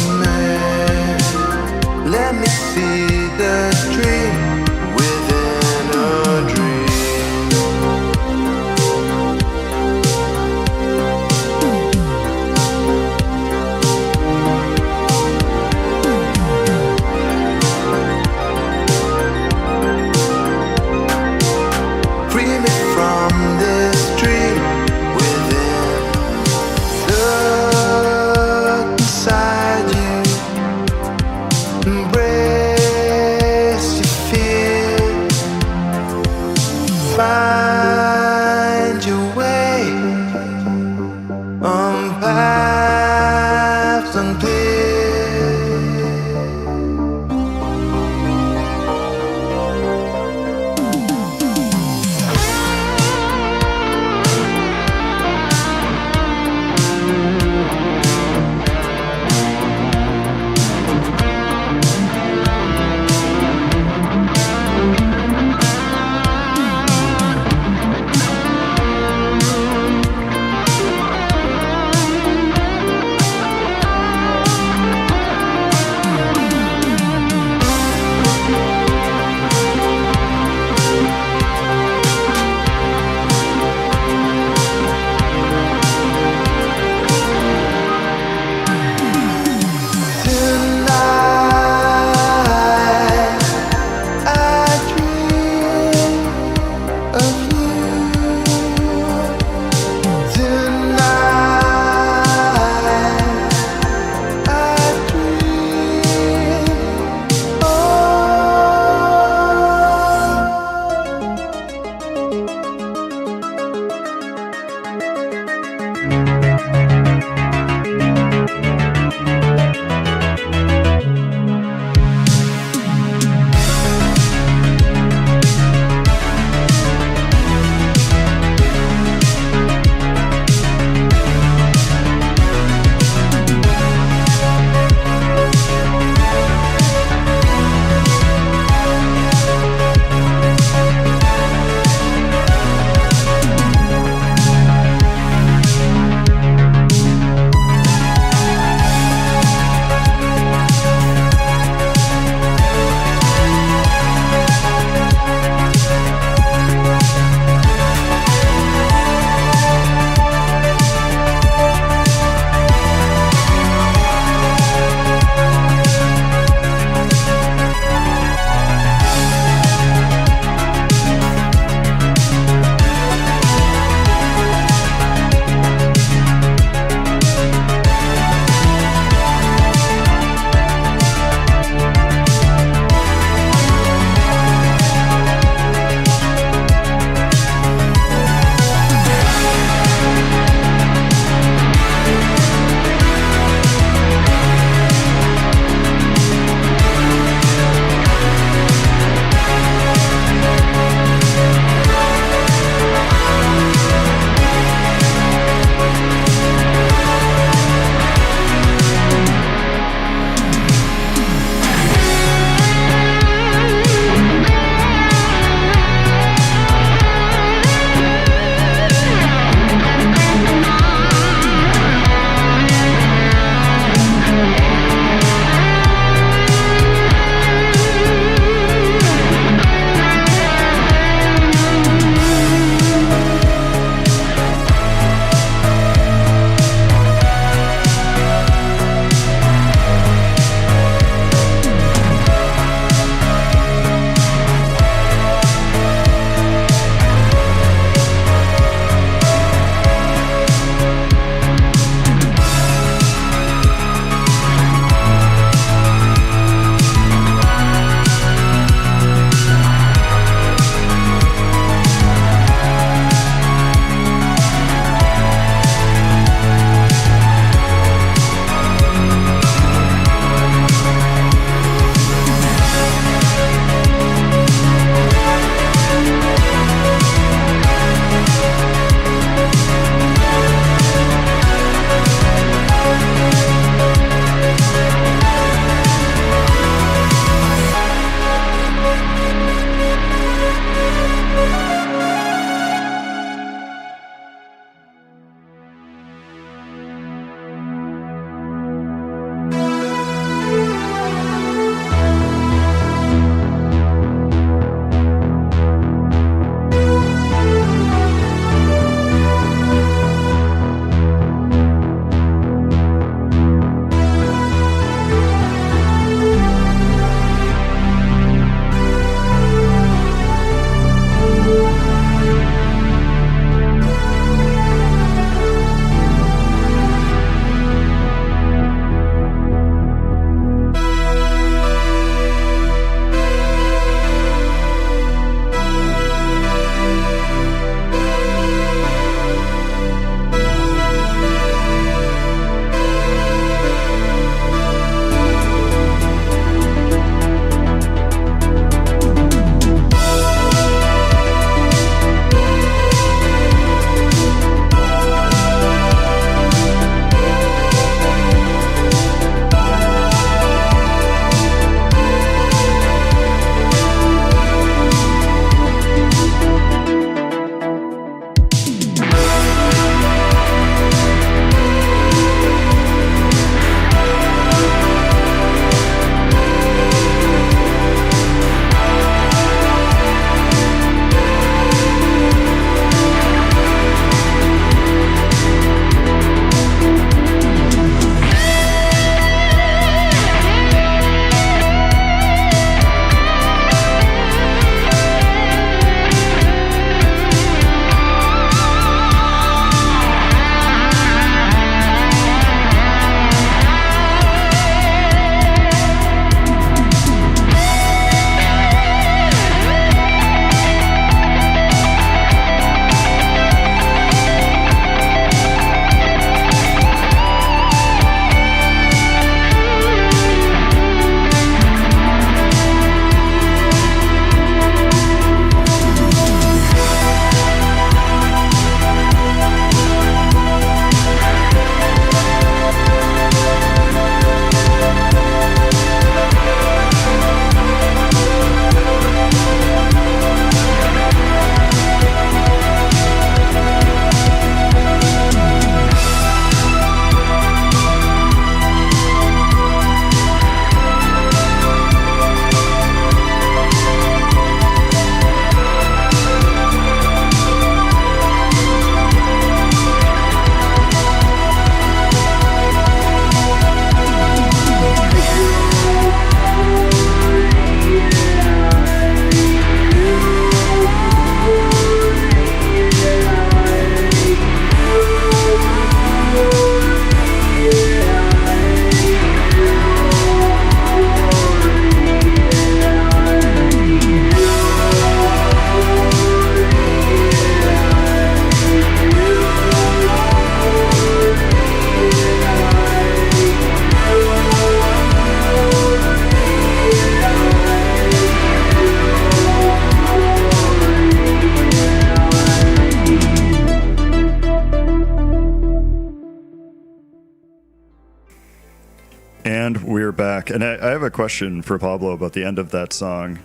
And we're back. And I have a question for Pablo about the end of that song.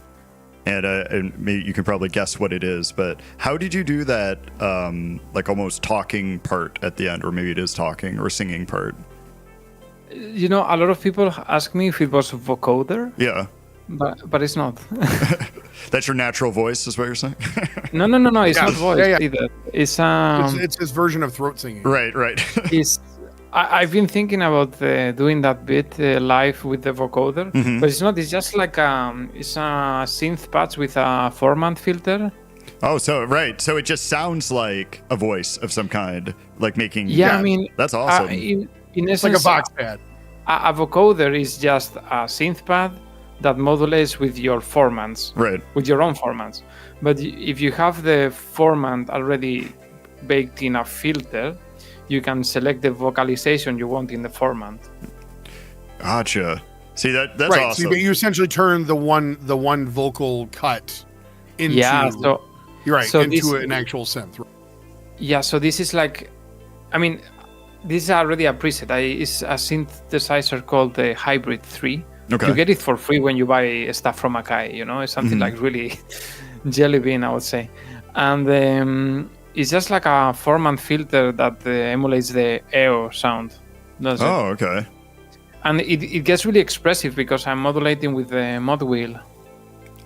And maybe you can probably guess what it is, but how did you do that, like almost talking part at the end, or maybe it is talking or singing part? You know, a lot of people ask me if it was a vocoder. Yeah. But it's not. That's your natural voice, is what you're saying? No. It's not voice either. It's his version of throat singing. Right. I've been thinking about doing that bit live with the vocoder, but it's not. It's just like it's a synth patch with a formant filter. Oh, so it just sounds like a voice of some kind, like making. Yeah, I mean, that's awesome. In It's essence, like a vox pad. A vocoder is just a synth pad that modulates with your formants, right? With your own formants. But if you have the formant already baked in a filter, you can select the vocalization you want in the formant. Gotcha. See that's right. awesome. So you essentially turn the one vocal cut into you're right so into an actual synth. Yeah. So this is like, I mean, this is already a preset. It's a synthesizer called the Hybrid 3. Okay. You get it for free when you buy stuff from Akai. You know, it's something like really jelly bean, I would say, and. It's just like a formant filter that emulates the EO sound. Does it? Oh, okay. And it gets really expressive because I'm modulating with the mod wheel.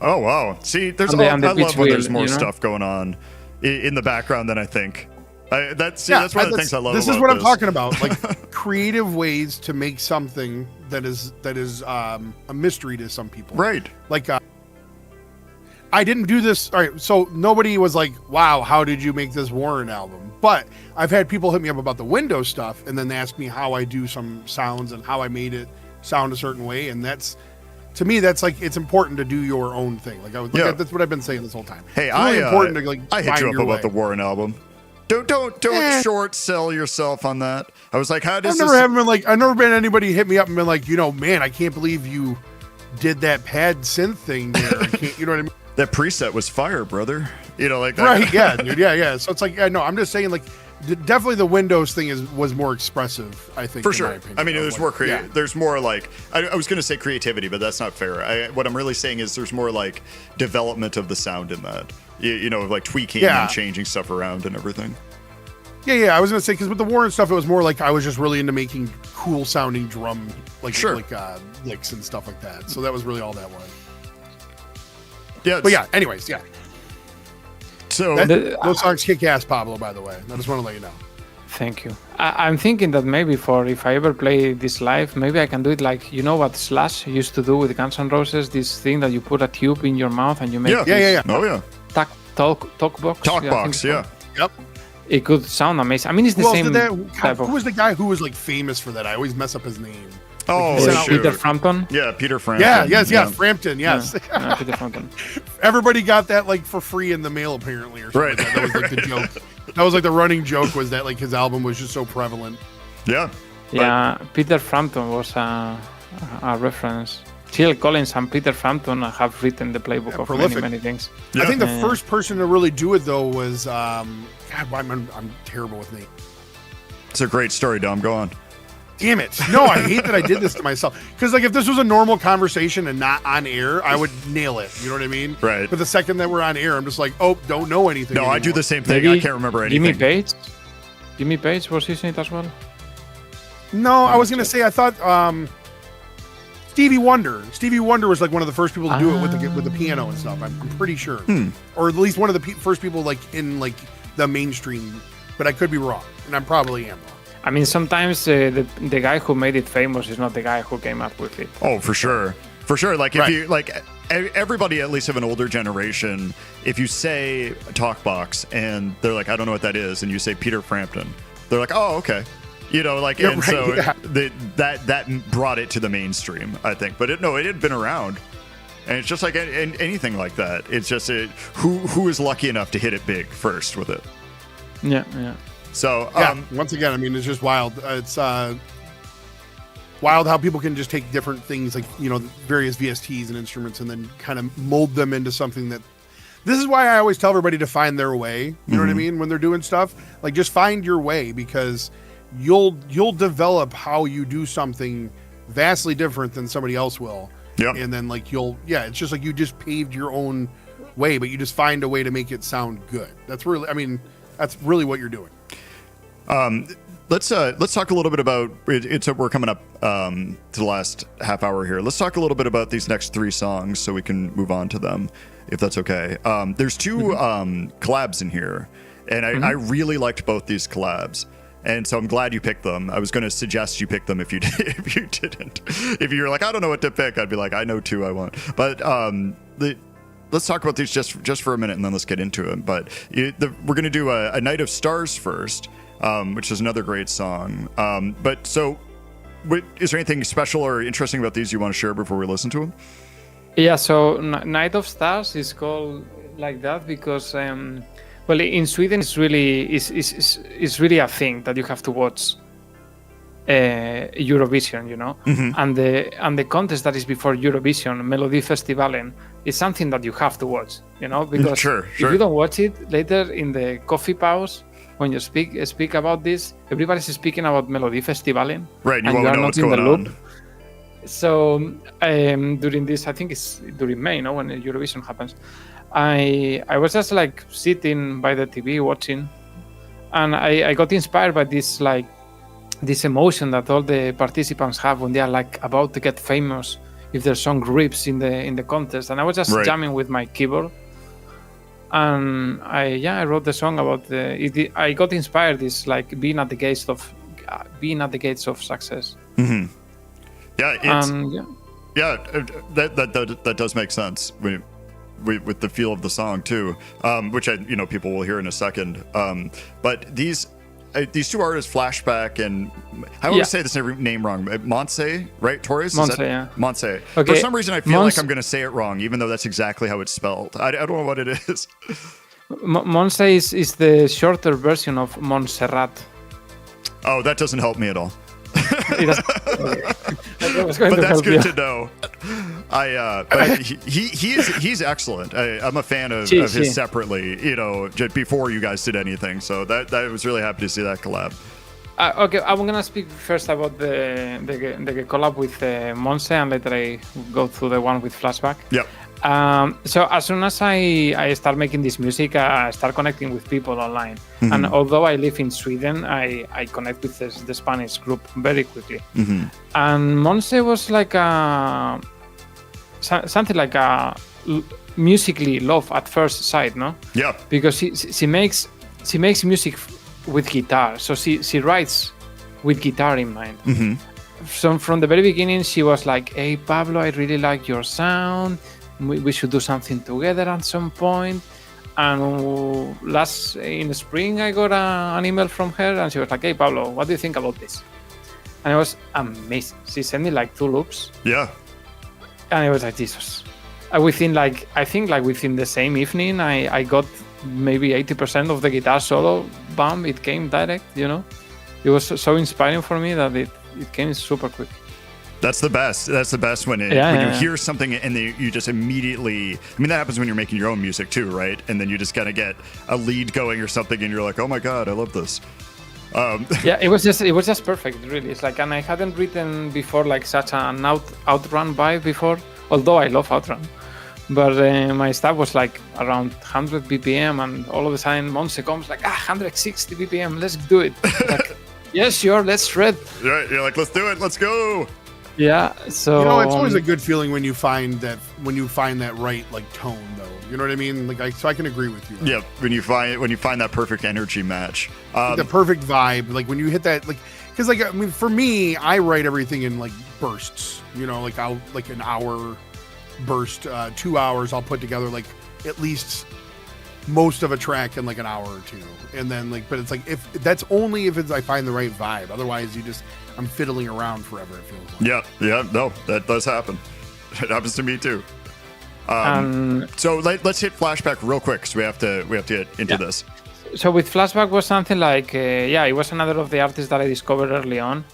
Oh, wow. See, there's I love when there's more you know? stuff going on in the background than I think. That's one of the things I love. This about is what I'm talking about, like creative ways to make something that is a mystery to some people. Right. Like I didn't do this. All right, so nobody was like, "Wow, how did you make this Woren album?" But I've had people hit me up about the Windows stuff, and then they ask me how I do some sounds and how I made it sound a certain way, and that's, to me, that's like it's important to do your own thing. That's what I've been saying this whole time. Hey, it's really important to I hit you up about the Woren album. Don't short sell yourself on that. I was like, how does I've never been anybody hit me up and been like, man, I can't believe you did that pad synth thing there. I can't, you know what I mean? That preset was fire, brother. Like that. Right? Yeah, dude. Yeah. So it's like, no, I'm just saying, like, definitely the Windows thing was more expressive. I think for sure. My opinion. I mean, there's more creative. Yeah. There's more like I was going to say creativity, but that's not fair. What I'm really saying is there's more like development of the sound in that. Like tweaking and changing stuff around and everything. Yeah. I was gonna say because with the Woren stuff, it was more like I was just really into making cool sounding drum licks and stuff like that. So that was really all that was. Yeah, but yeah. Anyways, yeah. So those songs kick ass, Pablo. By the way, I just want to let you know. Thank you. I'm thinking that maybe if I ever play this live, maybe I can do it like what Slash used to do with Guns N' Roses. This thing that you put a tube in your mouth and you make Oh yeah. Talk box. Talk box. Yeah. Yep. It could sound amazing. I mean, it's the same. Who was the guy who was like famous for that? I always mess up his name. Oh, Peter Frampton. Yeah, Peter Frampton. Yeah, Frampton. Yes, Peter Frampton. Everybody got that like for free in the mail apparently, or something. Right. That was like the joke. That was like the running joke was that like his album was just so prevalent. Yeah. Yeah, Peter Frampton was a reference. Jill Collins and Peter Frampton have written the playbook of many things. Yeah. I think the first person to really do it though was I'm terrible with names. It's a great story, Dom. Go on. Damn it. No, I hate that I did this to myself. Because like if this was a normal conversation and not on air, I would nail it. You know what I mean? Right. But the second that we're on air, I'm just like, don't know anything. No, anymore. I do the same thing. I can't remember anything. Jimmy Page was using it as well? No, I was going to say, I thought Stevie Wonder. Stevie Wonder was like one of the first people to do it with the piano and stuff. I'm pretty sure. Or at least one of the first people like in like the mainstream. But I could be wrong. And I probably am wrong. I mean, sometimes the guy who made it famous is not the guy who came up with it. Oh, for sure. For sure. Like, if you, like, everybody, at least of an older generation, if you say Talkbox and they're like, I don't know what that is, and you say Peter Frampton, they're like, oh, okay. That brought it to the mainstream, I think. But it had been around. And it's just like anything like that. It's just who is lucky enough to hit it big first with it. Yeah. So once again, I mean, it's just wild. It's wild how people can just take different things, like various VSTs and instruments, and then kind of mold them into something that. This is why I always tell everybody to find their way. You know what I mean? When they're doing stuff, like just find your way, because you'll develop how you do something vastly different than somebody else will. Yep. And then like it's just like you just paved your own way, but you just find a way to make it sound good. That's really what you're doing. Let's talk a little bit about it's we're coming up to the last half hour here. Let's talk a little bit about these next 3 songs so we can move on to them, if that's okay. There's 2 collabs in here, and I really liked both these collabs. And so I'm glad you picked them. I was going to suggest you pick them if you didn't. If you're like, I don't know what to pick, I'd be like, I know 2 I want. But let's talk about these just for a minute, and then let's get into them. But we're going to do a Night of Stars first, which is another great song. But so, is there anything special or interesting about these you want to share before we listen to them? Yeah, so Night of Stars is called like that because... well, in Sweden, it's really a thing that you have to watch Eurovision, you know, and the contest that is before Eurovision, Melodifestivalen, is something that you have to watch, you know, because if you don't watch it later in the coffee pause when you speak about this, everybody's speaking about Melodifestivalen, right? You and won't you are know not what's in the going loop. on. So during this, I think it's during May, no, when Eurovision happens. I was just like sitting by the TV watching, and I got inspired by this emotion that all the participants have when they are like about to get famous if their song rips in the contest. And I was just jamming with my keyboard, and I wrote the song about I got inspired this like being at the gates of success. Mm-hmm. That does make sense. With the feel of the song too, which people will hear in a second. But these 2 artists, Flashback and I always say this name wrong. Monse, right? Torres? Monse, yeah. Monse. Okay. For some reason, I feel like I'm going to say it wrong, even though that's exactly how it's spelled. I don't know what it is. Monse is the shorter version of Montserrat. Oh, that doesn't help me at all. But that's good to know. But he's excellent. I'm a fan of his separately. Just before you guys did anything. So that I was really happy to see that collab. Okay, I'm gonna speak first about the collab with Monse, and later I go through the one with Flashback. Yep. So as soon as I start making this music, I start connecting with people online. Mm-hmm. And although I live in Sweden, I connect with the Spanish group very quickly. Mm-hmm. And Monse was like something like a musically love at first sight, no? Yeah. Because she makes music with guitar, so she writes with guitar in mind. Mm-hmm. So from the very beginning, she was like, "Hey Pablo, I really like your sound. We should do something together at some point." And in the spring, I got an email from her, and she was like, "Hey Pablo, what do you think about this?" And it was amazing. She sent me like 2 loops. Yeah. And it was like, Jesus. Within the same evening, I got maybe 80% of the guitar solo. Bam! It came direct. It was so inspiring for me that it came super quick. That's the best. That's the best when you hear something and you just immediately. I mean, that happens when you're making your own music too, right? And then you just kind of get a lead going or something, and you're like, "Oh my god, I love this." Yeah, it was just perfect, really. It's like, and I hadn't written before like such an outrun vibe before. Although I love outrun, but my stuff was like around 100 BPM, and all of a sudden Monse comes like 160 BPM. Let's do it. Like, yes, sure, let's shred. Right, you're like, let's do it. Let's go. Yeah, so it's always a good feeling when you find that right like tone, though. You know what I mean? Like, so I can agree with you. Yeah, when you find that perfect energy match, the perfect vibe. Like when you hit that, like, because like I mean, for me, I write everything in like bursts. Like I'll like an hour burst, 2 hours. I'll put together like at least most of a track in like an hour or 2, and then like, but it's like if I find the right vibe. Otherwise, I'm fiddling around forever, it feels like. Yeah, no, that does happen. It happens to me too. So let's hit Flashback real quick, because we have to get into this. So with Flashback was something like, it was another of the artists that I discovered early on,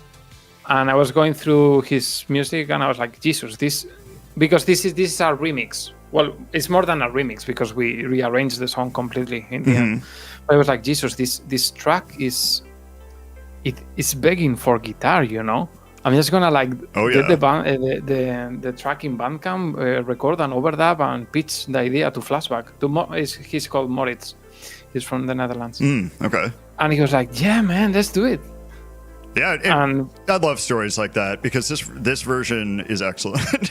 and I was going through his music, and I was like, Jesus, this is a remix. Well, it's more than a remix because we rearranged the song completely in the end. But I was like, Jesus, this track is begging for guitar, I'm just gonna like Oh, get yeah. the band, the track in Bandcamp, record an overdub, and pitch the idea to Flashback. He's called Moritz. He's from the Netherlands, Okay. and he was like, "Yeah, man, let's do it." Yeah, And I love stories like that because this version is excellent.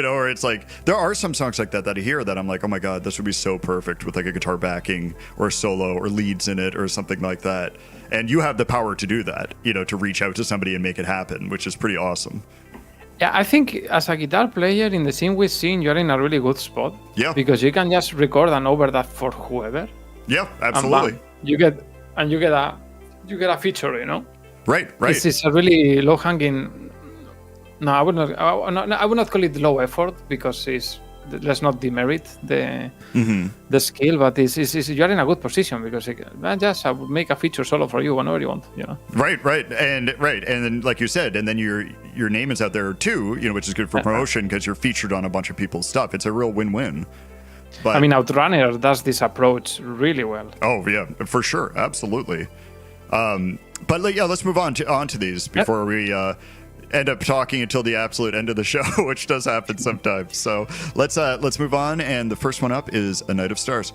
Or it's like there are some songs like that I hear that I'm like, oh my god, this would be so perfect with like a guitar backing or a solo or leads in it or something like that. And you have the power to do that, to reach out to somebody and make it happen, which is pretty awesome. yeah, I think as a guitar player in the Synthwave scene, you're in a really good spot. Yeah. Because you can just record an overdub for whoever. Yeah, And absolutely. bam, you get a feature, Right. This is a really low hanging. No, I would not call it low effort because let's not demerit the skill, but you're in a good position because I would make a feature solo for you whenever you want. Right, and then like you said, and then your name is out there too, which is good for promotion because you're featured on a bunch of people's stuff. It's a real win-win. But I mean, Outrunner does this approach really well. oh yeah, for sure, absolutely. But let's move on to these before we end up talking until the absolute end of the show, which does happen sometimes. So let's move on, and the first one up is A Night of Stars.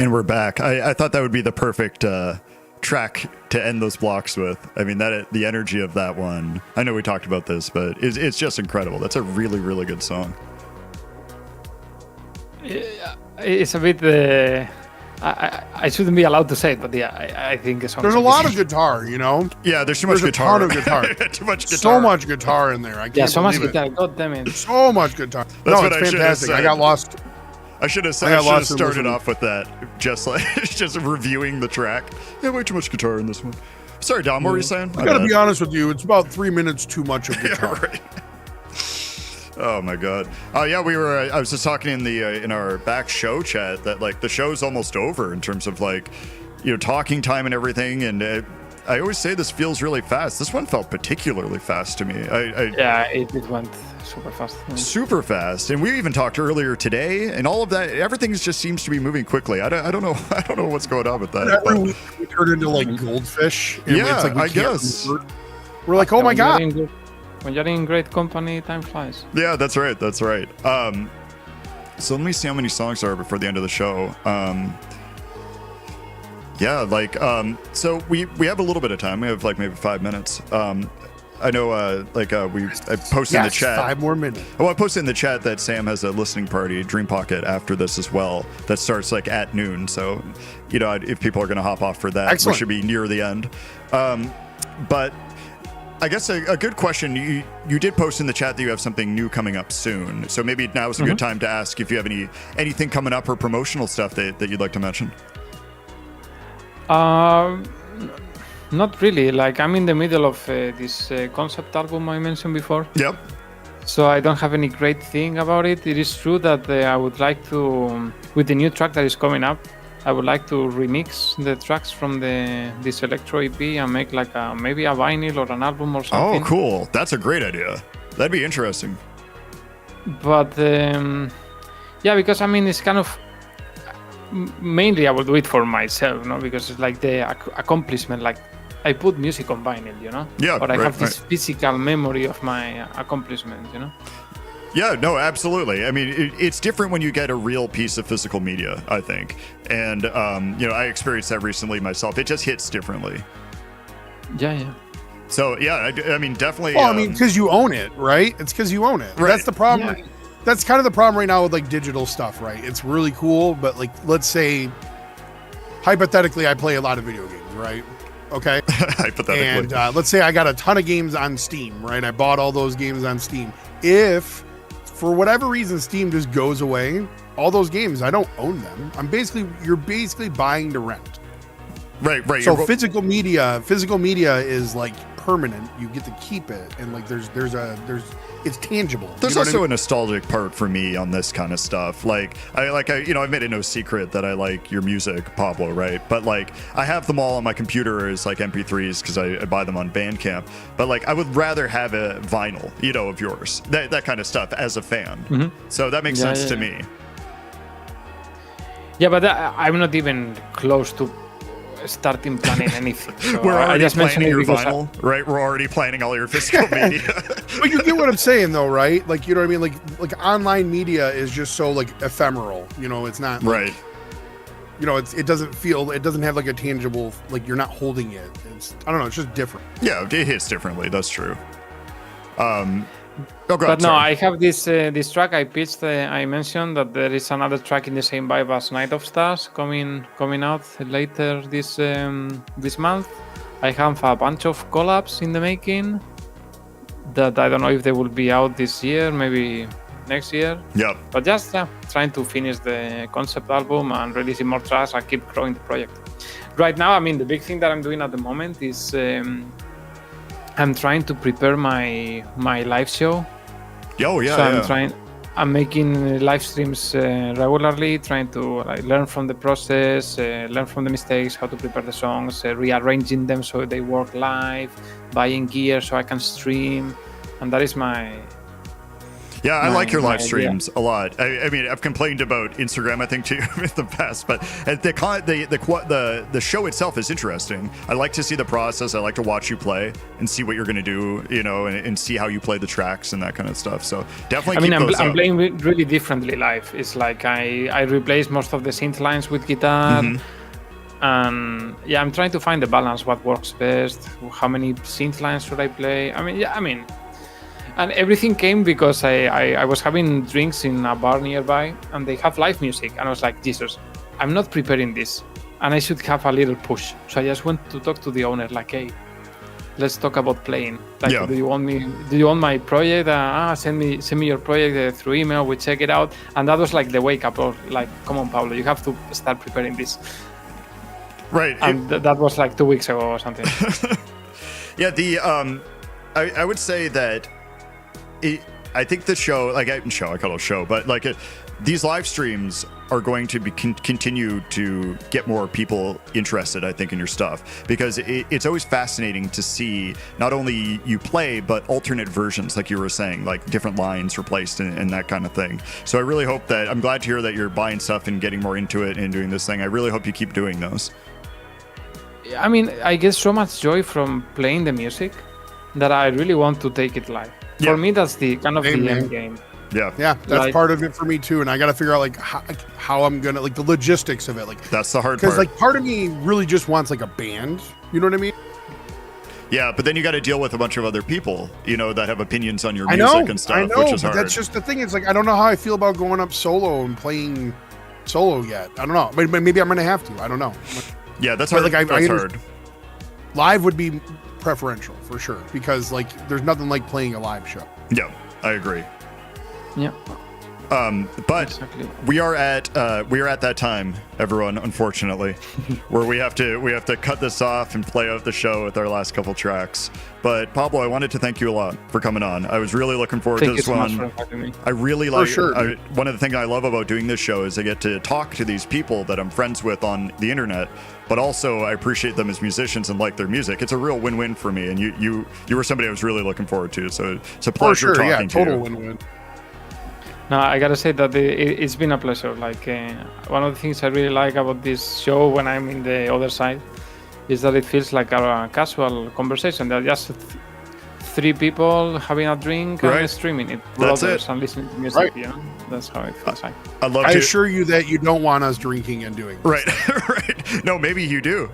And we're back. I thought that would be the perfect track to end those blocks with. I mean, the energy of that one. I know we talked about this, but it's just incredible. That's a really, really good song. It's a bit. I shouldn't be allowed to say it, but yeah, I think it's. There's a lot of guitar, you know. Yeah, there's too much There's guitar. a ton of guitar. Too much guitar. So much guitar in there. I can't so much believe it. guitar. God damn it. So much guitar. That's what it's I should have fantastic. I said. got lost. I should have started off with that, just reviewing the track. Yeah, way too much guitar in this one. Sorry, Dom, what were you saying? I gotta be honest with you. It's about 3 minutes too much of Yeah, guitar. right. Oh my god. Oh yeah, we were. I was just talking in our back show chat that like the show's almost over in terms of like, talking time and everything. And I always say this feels really fast. This one felt particularly fast to me. Yeah, it went super fast. Super fast. And we even talked earlier today, and all of that. Everything just seems to be moving quickly. I don't know. I don't know what's going on with that. Every week we turn into like goldfish. And Yeah, it's like we I can't guess. revert. We're like, oh my god. When you're in great company, time flies. Yeah, that's right. That's right. So let me see how many songs there are before the end of the show. So we have a little bit of time. We have like maybe 5 minutes. I know, I posted in the chat. 5 more minutes. Oh, I posted in the chat that Sam has a listening party, Dream Pocket, after this as well. That starts like at noon. So, if people are going to hop off for that, Excellent. we should be near the end. But I guess a good question. You did post in the chat that you have something new coming up soon. So maybe now is a good time to ask if you have anything coming up or promotional stuff that you'd like to mention. Not really. Like I'm in the middle of this concept album I mentioned before. Yep. So I don't have any great thing about it. It is true that I would like to, with the new track that is coming up, I would like to remix the tracks from this electro EP and make like maybe a vinyl or an album or something. Oh, cool. That's a great idea. That'd be interesting. But because it's kind of mainly I will do it for myself, because it's like the accomplishment. Like I put music on vinyl, Yeah, but I right, have this physical memory of my accomplishment, Yeah, no, absolutely. I mean, it's different when you get a real piece of physical media, I think. And, I experienced that recently myself. It just hits differently. Yeah. So, yeah, I mean, definitely. Well, because you own it, right? It's because you own it. Right. That's the problem. Yeah. That's kind of the problem right now with like digital stuff, right? It's really cool, but like, let's say, hypothetically, I play a lot of video games, right? Okay. Hypothetically. And let's say I got a ton of games on Steam, right? I bought all those games on Steam. If for whatever reason Steam just goes away, all those games, I don't own them. You're basically buying to rent. Right. So physical media is like permanent. You get to keep it, and like there's it's tangible. There's You know also a nostalgic part for me on this kind of stuff. Like I've made it no secret that I like your music, Pablo, right? But like I have them all on my computer as like MP3s because I buy them on Bandcamp. But like I would rather have a vinyl, of yours, that kind of stuff as a fan. Mm-hmm. So that makes sense to me. Yeah, but I'm not even close to starting planning anything. So We're already just mentioned planning it your because vinyl, right? We're already planning all your physical media. But you get what I'm saying, though, right? Like, you know what I mean? Like online media is just so like ephemeral. It's not like, Right. It doesn't have like a tangible, like you're not holding it. I don't know. It's just different. Yeah, it hits differently. That's true. Go But ahead, no, sorry. I have this track I pitched. I mentioned that there is another track in the same vibe as Night of Stars coming out later this month. I have a bunch of collabs in the making that I don't know if they will be out this year, maybe next year. Yep. But just trying to finish the concept album and releasing more tracks and keep growing the project. Right now, the big thing that I'm doing at the moment is I'm trying to prepare my live show. Oh yeah. So I'm making live streams regularly, trying to learn from the process, learn from the mistakes, how to prepare the songs, rearranging them so they work live, buying gear so I can stream, and that is my Yeah, I like your live idea. streams a lot. I mean, I've complained about Instagram, I think, too, in the past, but the show itself is interesting. I like to see the process. I like to watch you play and see what you're going to do, you know, and see how you play the tracks and that kind of stuff. So definitely. I mean, keep those I'm up. playing really differently live. It's like I replace most of the synth lines with guitar. And yeah, I'm trying to find the balance, what works best, how many synth lines should I play. And everything came because I was having drinks in a bar nearby and they have live music. And I was like, Jesus, I'm not preparing this. And I should have a little push. So I just went to talk to the owner, like, hey, let's talk about playing. Like, do you want my project? Send me your project through email. We check it out. And that was like the wake up of like, come on, Pablo, you have to start preparing this. Right. And that was like 2 weeks ago or something. Yeah, I would say that I think the show, I call it a show, but like these live streams are going to be continue to get more people interested, I think, in your stuff, because it's always fascinating to see not only you play, but alternate versions, like you were saying, like different lines replaced and that kind of thing. So I really hope that, I'm glad to hear that you're buying stuff and getting more into it and doing this thing. I really hope you keep doing those. I mean, I get so much joy from playing the music that I really want to take it live. Yeah. For me, that's the kind of the Amen. end game. Yeah. Yeah, that's Like- part of it for me too, and I got to figure out like how I'm gonna like the logistics of it, like That's the hard because part. like part of me really just wants like a band, you know what I mean? Yeah, but then you got to deal with a bunch of other people, you know, that have opinions on your I music know, and stuff, I know, which is but hard. that's just the thing. It's like I don't know how I feel about going up solo and playing solo yet. I don't know, but maybe I'm gonna have to. I don't know. Yeah, that's But, hard. like, I That's hard. Live would be preferential for sure because like there's nothing like playing a live show. Yeah, I agree. Yeah, But exactly. we are at that time, everyone, unfortunately, where we have to cut this off and play out the show with our last couple tracks. But Pablo, I wanted to thank you a lot for coming on. I was really looking forward Thank to you this so much one. for having me. I really For like sure. one of the things I love about doing this show is I get to talk to these people that I'm friends with on the internet, but also I appreciate them as musicians and like their music. It's a real win-win for me, and you were somebody I was really looking forward to. So it's a For pleasure sure, yeah, talking to total you. win-win. No, I gotta say that it's been a pleasure. Like one of the things I really like about this show when I'm in the other side is that it feels like a casual conversation. They're just three people having a drink Right. and streaming it, That's brothers, it. and listening to music. Right. You know, that's how it feels like. I'd love I to. assure you that you don't want us drinking and doing this. Right, right. No, maybe you do.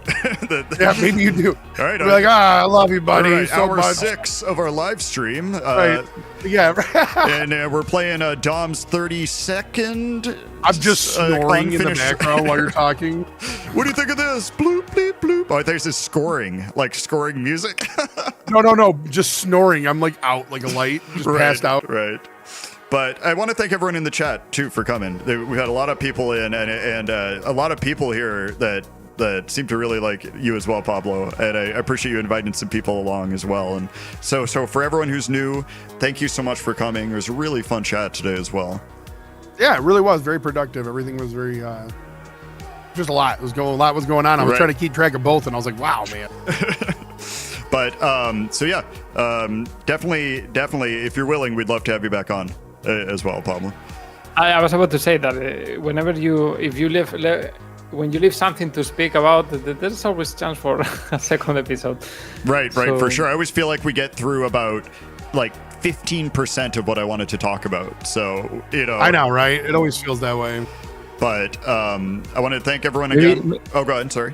Yeah, maybe you do. All right. Be like, I love you, all buddy, right, so hour much. 6 of our live stream. Right. Yeah. And we're playing Dom's 32nd. I'm just snoring in the unfinished- background while you're talking. What do you think of this? Bloop, bleep, bloop. Oh, I think it's scoring, like scoring music. No, just snoring. I'm like out like a light, just passed out. Right. But I want to thank everyone in the chat too for coming. We've had a lot of people in, and a lot of people here that seem to really like you as well, Pablo. And I appreciate you inviting some people along as well. And so for everyone who's new, thank you so much for coming. It was a really fun chat today as well. Yeah, it really was very productive. Everything was very just a lot. A lot was going on. I was Right. trying to keep track of both, and I was like, wow, man. But so yeah, definitely, if you're willing, we'd love to have you back on as well, Pablo. I was about to say that whenever when you leave something to speak about, there's always chance for a second episode. Right, So- for sure. I always feel like we get through about like 15% of what I wanted to talk about. So, you know. I know, right? It always feels that way. But I want to thank everyone Maybe- again. Oh, go ahead. Sorry.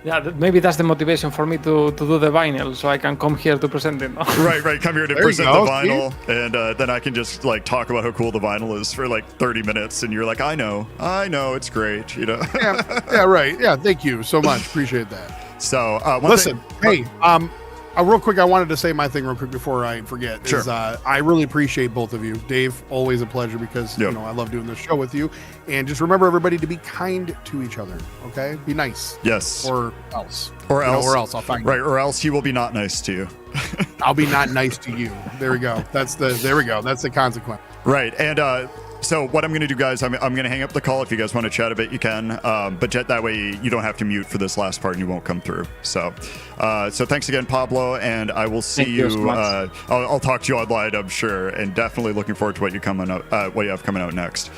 Yeah, maybe that's the motivation for me to do the vinyl, so I can come here to present it. Right. Come here to There you present go, the vinyl, and then I can just like talk about how cool the vinyl is for like 30 minutes, and you're like, I know, it's great, you know. Yeah, right. Yeah, thank you so much. Appreciate that. So Listen, hey, real quick, I wanted to say my thing real quick before I forget. Sure. Is, I really appreciate both of you. Dave, always a pleasure because Yep. I love doing this show with you. And just remember, everybody, to be kind to each other. Okay, be nice. Yes. Or else. Or else. Or else I'll find Right. you. Or else he will be not nice to you. I'll be not nice to you. There we go. That's the consequence. Right. And So what I'm going to do, guys, I'm going to hang up the call. If you guys want to chat a bit, you can. But that way you don't have to mute for this last part and you won't come through. So thanks again, Pablo, and I will see Thank you so much. I'll talk to you online, I'm sure, and definitely looking forward to what you have coming out next.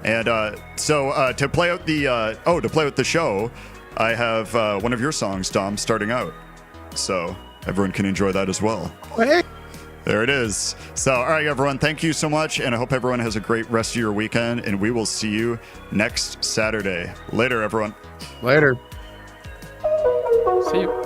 And to play out the show, I have one of your songs, Dom, starting out. So everyone can enjoy that as well. Hey. There it is. So, all right, everyone, thank you so much, and I hope everyone has a great rest of your weekend, and we will see you next Saturday. Later, everyone. Later. See you.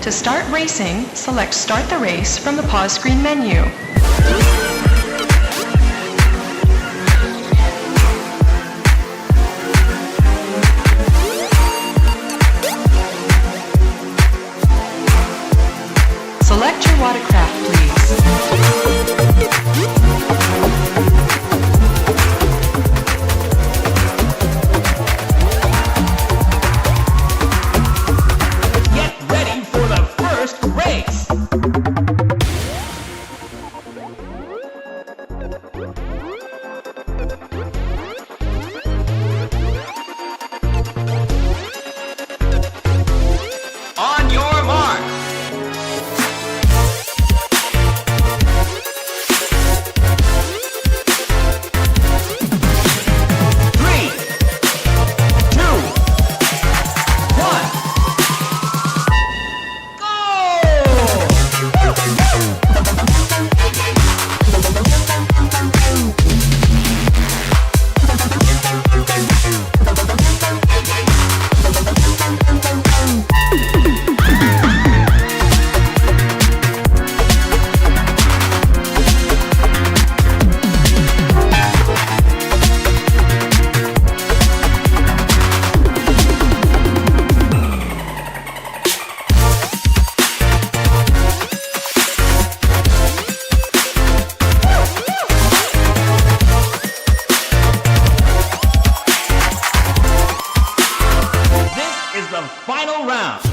To start racing, select Start the Race from the pause screen menu. Select your watercraft, please. Get ready for the first race! On your mark! Three, two, one, This is the final round.